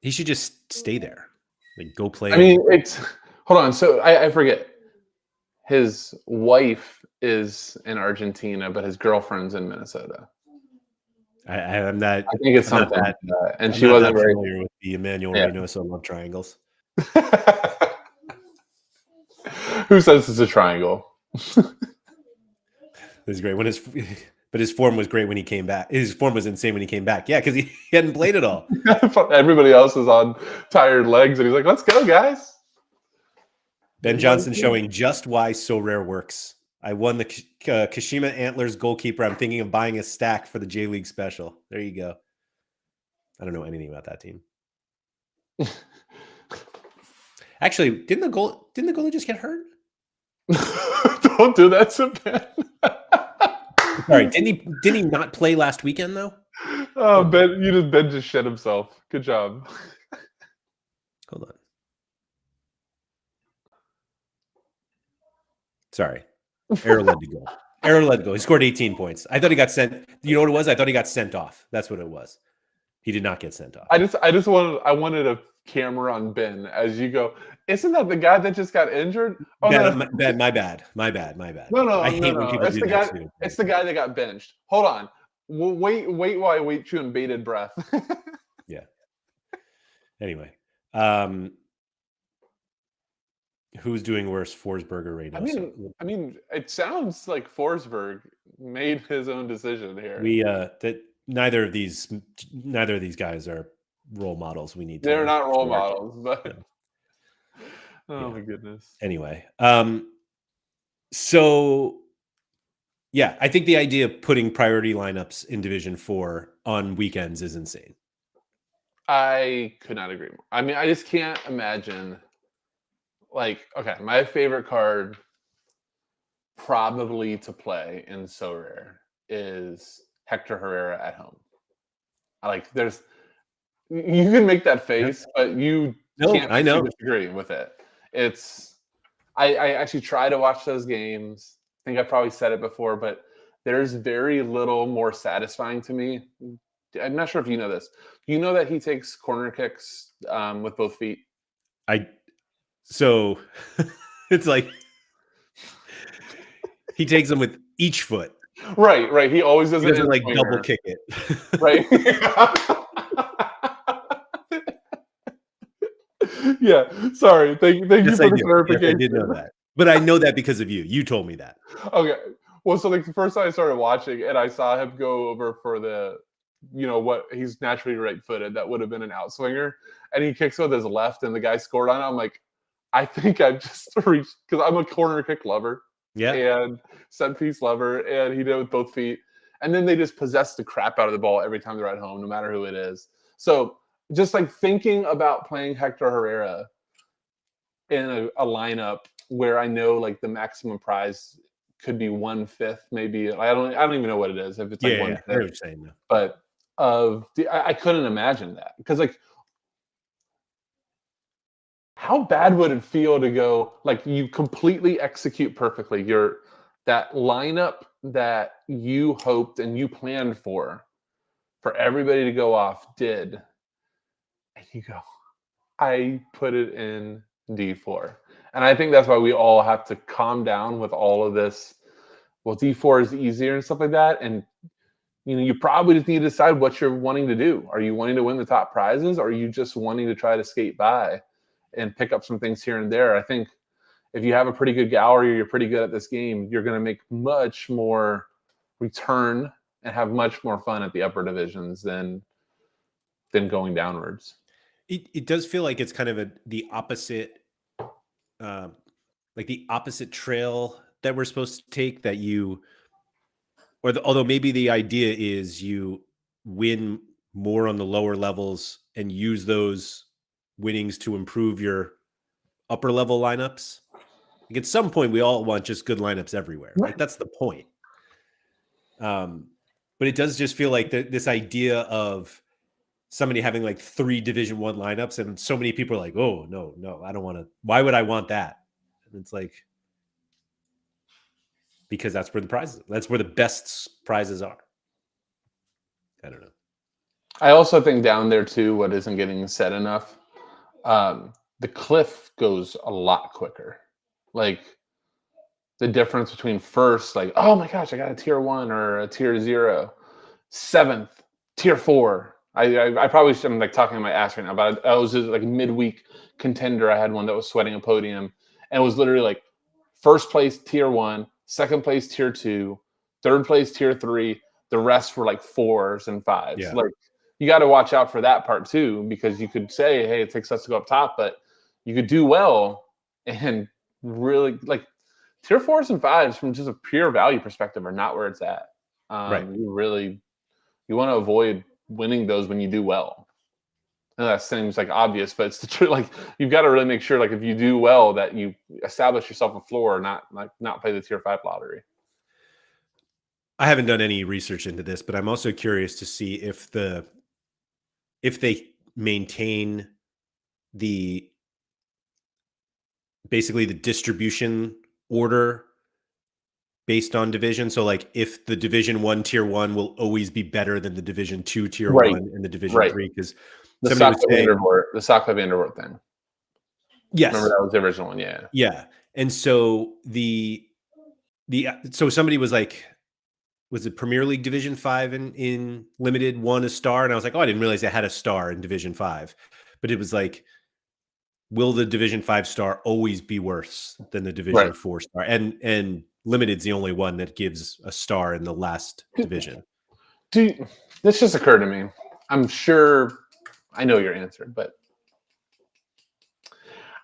He should just stay there. Like, go play. I mean, hold on. So I forget. His wife is in Argentina, but his girlfriend's in Minnesota. I'm not. I think it's something like that. And she wasn't very familiar with the Emmanuel Reynoso love triangles. Who says it's a triangle? This is great. But his form was great when he came back. His form was insane when he came back. Yeah, because he hadn't played it all. Everybody else is on tired legs, and he's like, "Let's go, guys." Ben Johnson showing just why Sorare works. I won the Kashima Antlers goalkeeper. I'm thinking of buying a stack for the J League special. There you go. I don't know anything about that team. Actually, didn't the goalie just get hurt? Don't do that to Ben. Sorry, didn't he not play last weekend though? Oh, Ben just shed himself. Good job. Hold on. Sorry. Error led to goal. Error led to goal. He scored 18 points. I thought he got sent. You know what it was? I thought he got sent off. That's what it was. He did not get sent off. I wanted a camera on Ben as you go. Isn't that the guy that just got injured? Oh, Ben, my bad. No. I hate when people do that too. It's the guy that got benched. Hold on. Wait while I wait you in bated breath. Yeah. Anyway, who's doing worse, Forsberg or Reynoso? I mean, it sounds like Forsberg made his own decision here. Neither of these guys are role models. They're not role models, but my goodness. Anyway, so yeah, I think the idea of putting priority lineups in Division 4 on weekends is insane. I could not agree more. I mean, I just can't imagine. Like, okay, my favorite card probably to play in Sorare is Hector Herrera at home. You can make that face, but you can't disagree with it. I actually try to watch those games. I think I probably said it before, but there's very little more satisfying to me. I'm not sure if you know this. You know that he takes corner kicks with both feet? So it's like he takes them with each foot. Right. He always doesn't like double kick it. Right. Yeah. Sorry. Thank you for the clarification. Yes, I did know that. But I know that because of you. You told me that. Okay. Well, so like the first time I started watching and I saw him go over for the, what he's naturally right-footed, that would have been an outswinger, and he kicks with his left and the guy scored on it. I'm like, I think I've just reached, because I'm a corner kick lover. Yeah. And set piece lover, and he did it with both feet. And then they just possess the crap out of the ball every time they're at home, no matter who it is. So just like thinking about playing Hector Herrera in a lineup where I know like the maximum prize could be 1/5, maybe. I don't even know what it is. If it's like 1/5. I know what you're saying, though. But I couldn't imagine that, because like, how bad would it feel to go, like, you completely execute perfectly that lineup that you hoped and you planned for everybody to go off did, and you go, I put it in D4. And I think that's why we all have to calm down with all of this. Well, D4 is easier and stuff like that. And you probably just need to decide what you're wanting to do. Are you wanting to win the top prizes, or are you just wanting to try to skate by and pick up some things here and there? I think if you have a pretty good gallery, or you're pretty good at this game, you're going to make much more return and have much more fun at the upper divisions than going downwards. It does feel like it's kind of the opposite, like like the opposite trail that we're supposed to take, that you, although maybe the idea is you win more on the lower levels and use those winnings to improve your upper level lineups. Like at some point, we all want just good lineups everywhere. Like that's the point. But it does just feel like this idea of somebody having like 3 Division 1 lineups, and so many people are like, "Oh, no, I don't want to. Why would I want that?" And it's like, because that's where the prizes. That's where the best prizes are. I don't know. I also think down there too, what isn't getting said enough, the cliff goes a lot quicker. Like the difference between first, like, oh my gosh, I got a tier 1 or a tier 0, 7th, tier 4. I probably should, I'm like talking my ass right now, but I was just like midweek contender. I had one that was sweating a podium, and it was literally like first place tier 1, second place tier 2, third place tier 3. The rest were like 4s and 5s. Yeah. Like you got to watch out for that part too, because you could say, hey, it takes us to go up top, but you could do well and really like tier 4s and 5s from just a pure value perspective are not where it's at. Right. You want to avoid winning those when you do well. And that seems like obvious, but it's the truth. Like you've got to really make sure, like if you do well, that you establish yourself a floor, not play the tier 5 lottery. I haven't done any research into this, but I'm also curious to see if they maintain basically the distribution order based on division. So like if the Division 1 tier 1 will always be better than the Division 2 tier 1 and the Division 3, because the somebody was saying the Saka Vandervoort thing. Yes. Remember that was the original one, yeah. Yeah. And so so somebody was like, was it Premier League Division 5 in limited won a star? And I was like, oh, I didn't realize it had a star in Division 5. But it was like, will the Division 5 star always be worse than the Division 4 star? And limited's the only one that gives a star in the last division. This just occurred to me. I'm sure I know your answer, but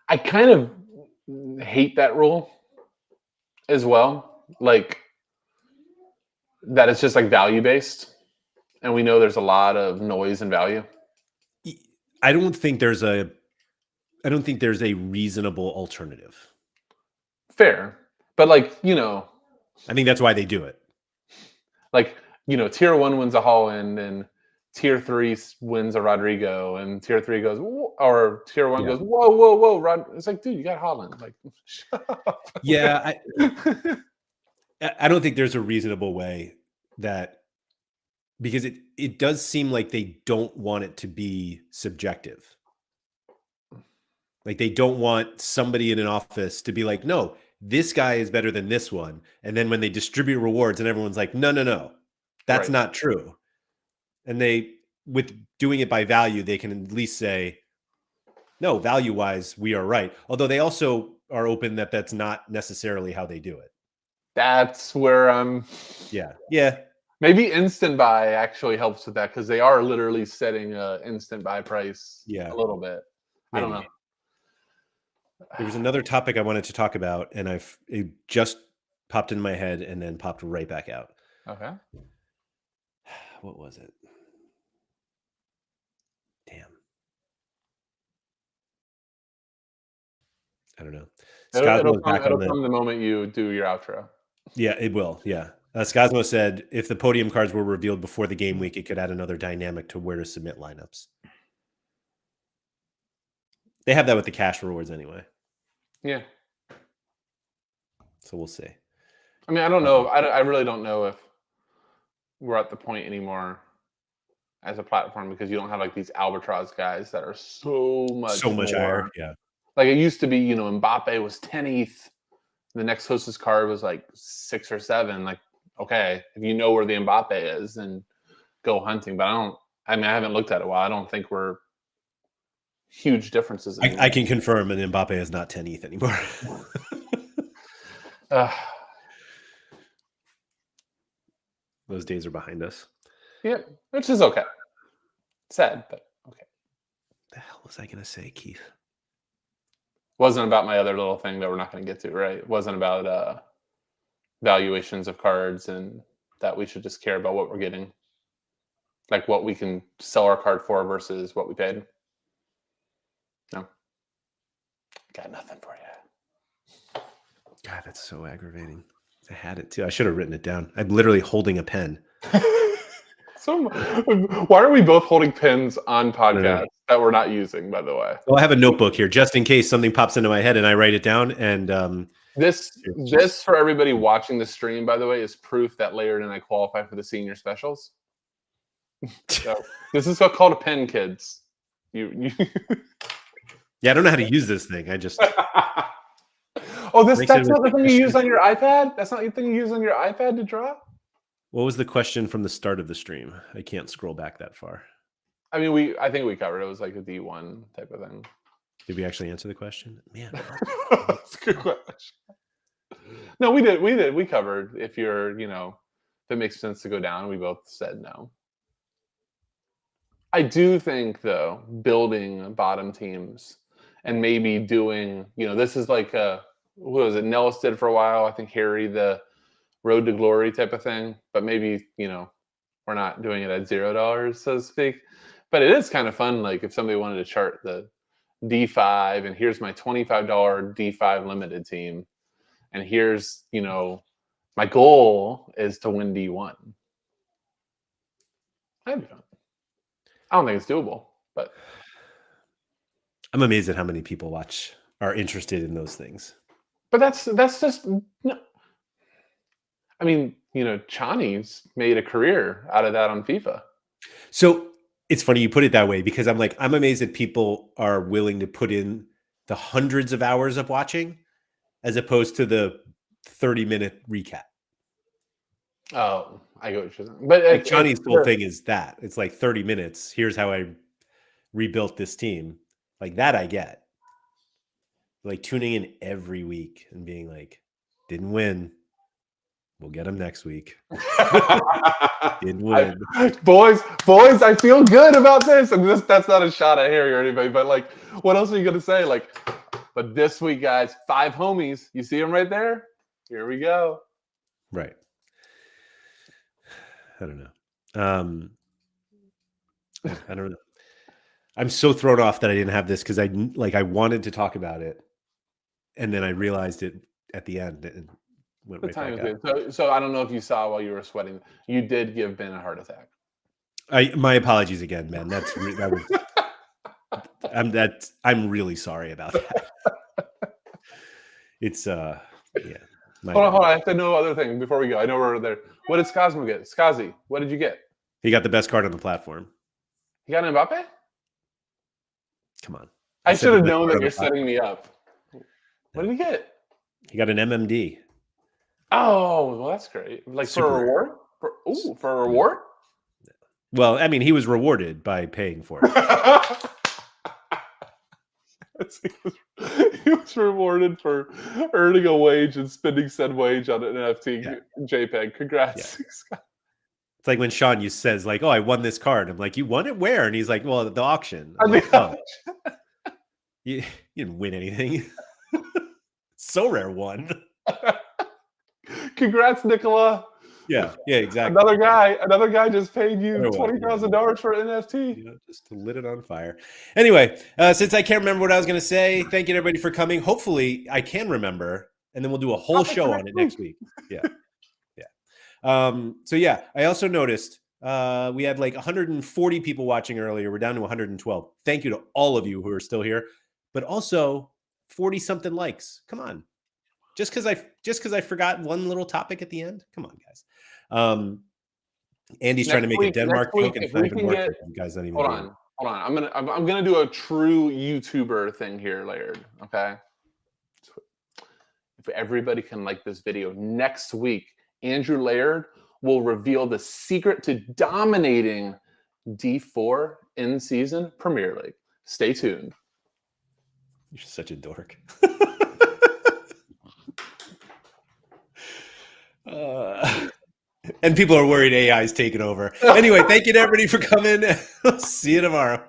I kind of hate that rule as well. Like that it's just like value based, and we know there's a lot of noise and value. I don't think there's a reasonable alternative. Fair. But like, I think that's why they do it. Like, tier 1 wins a Holland, and tier 3 wins a Rodrigo, and tier 3 goes, or tier 1 goes, whoa. It's like, dude, you got Holland. Like, shut up. Yeah. I don't think there's a reasonable way that, because it does seem like they don't want it to be subjective. Like they don't want somebody in an office to be like, no, this guy is better than this one. And then when they distribute rewards and everyone's like, no, that's not true. And with doing it by value, they can at least say, no, value-wise, we are right. Although they also are open that that's not necessarily how they do it. That's where I'm. Yeah. Maybe instant buy actually helps with that, because they are literally setting a instant buy price a little bit. Maybe. I don't know. There was another topic I wanted to talk about, and it just popped in my head and then popped right back out. Okay. What was it? Damn. I don't know. It'll come the moment you do your outro. Yeah, it will. Yeah. Scosmo said if the podium cards were revealed before the game week, it could add another dynamic to where to submit lineups. They have that with the cash rewards anyway. Yeah. So we'll see. I mean, I don't know. I really don't know if we're at the point anymore as a platform, because you don't have like these albatross guys that are so much higher. Yeah. Like it used to be, Mbappe was 10 ETH. The next hostess card was like 6 or 7. Like, okay, if you know where the Mbappe is, then go hunting. But I haven't looked at it a while. I don't think we're huge differences anymore. I can confirm an Mbappe is not 10 ETH anymore. Those days are behind us. Yeah, which is okay. Sad, but okay. The hell was I going to say, Keith? Wasn't about my other little thing that we're not going to get to, right? It wasn't about valuations of cards and that we should just care about what we're getting. Like what we can sell our card for versus what we paid. No. Got nothing for you. God, that's so aggravating. I had it too. I should have written it down. I'm literally holding a pen. So why are we both holding pens on podcasts that we're not using, by the way? Well, I have a notebook here just in case something pops into my head and I write it down. And this for everybody watching the stream, by the way, is proof that Laird and I qualify for the senior specials. So this is called a pen, kids. You Yeah, I don't know how to use this thing. I just that's not the thing you use on your iPad? That's not the thing you use on your iPad to draw? What was the question from the start of the stream? I can't scroll back that far. I mean, I think we covered it. It was like a D1 type of thing. Did we actually answer the question? Man, that's a good question. No, we did. We covered if you're, if it makes sense to go down. We both said no. I do think, though, building bottom teams and maybe doing, this is like what was it? Nellis did for a while. I think Harry, the Road to Glory type of thing. But maybe, we're not doing it at $0, so to speak. But it is kind of fun. Like if somebody wanted to chart the D5 and here's my $25 D5 limited team. And here's, my goal is to win D1. That'd be fun. I don't think it's doable, but I'm amazed at how many people are interested in those things. But that's just no. I mean, Chani's made a career out of that on FIFA. So it's funny you put it that way because I'm amazed that people are willing to put in the hundreds of hours of watching as opposed to the 30-minute recap. Oh, I get what you're saying. But like Chani's whole thing is that it's like 30 minutes. Here's how I rebuilt this team. Like that I get. Like tuning in every week and being like, didn't win. We'll get him next week. Didn't win. Boys, I feel good about this. And that's not a shot at Harry or anybody, but like, what else are you going to say? Like, but this week, guys, 5 homies. You see them right there? Here we go. Right. I don't know. I don't know. I'm so thrown off that I didn't have this because I wanted to talk about it, and then I realized it at the end and went right back up. So I don't know if you saw while you were sweating, you did give Ben a heart attack. My apologies again, man. I'm really sorry about that. It's yeah. Hold on. I have to know other thing before we go. I know we're there. What did Skazmo get? Skazi, what did you get? He got the best card on the platform. He got an Mbappe? Come on. I should have known that you're setting me up. What did he get? He got an MMD. Oh, well, that's great. Like super for a reward? For a reward? Well, I mean, he was rewarded by paying for it. He was rewarded for earning a wage and spending said wage on an NFT JPEG. Congrats. Yeah. It's like when Sean says, like, oh, I won this card. I'm like, you won it where? And he's like, well, at the auction. I'm like, oh, you didn't win anything. Sorare won. Congrats, Nicola. Yeah, exactly. Another guy just paid you $20,000 for an NFT. Just to lit it on fire. Anyway, since I can't remember what I was going to say, thank you to everybody for coming. Hopefully, I can remember, and then we'll do a whole show on it next week. Yeah. So yeah, I also noticed we had like 140 people watching earlier. We're down to 112. Thank you to all of you who are still here, but also 40 something likes. Come on. Just because I forgot one little topic at the end. Come on, guys. Andy's trying to make a Denmark joke and it's not even working. You guys don't even hold on. I'm gonna do a true YouTuber thing here, Laird. Okay. If everybody can like this video next week, Andrew Laird will reveal the secret to dominating D4 in season Premier League. Stay tuned. You're such a dork. And people are worried AI is taking over. Anyway, thank you to everybody for coming. See you tomorrow.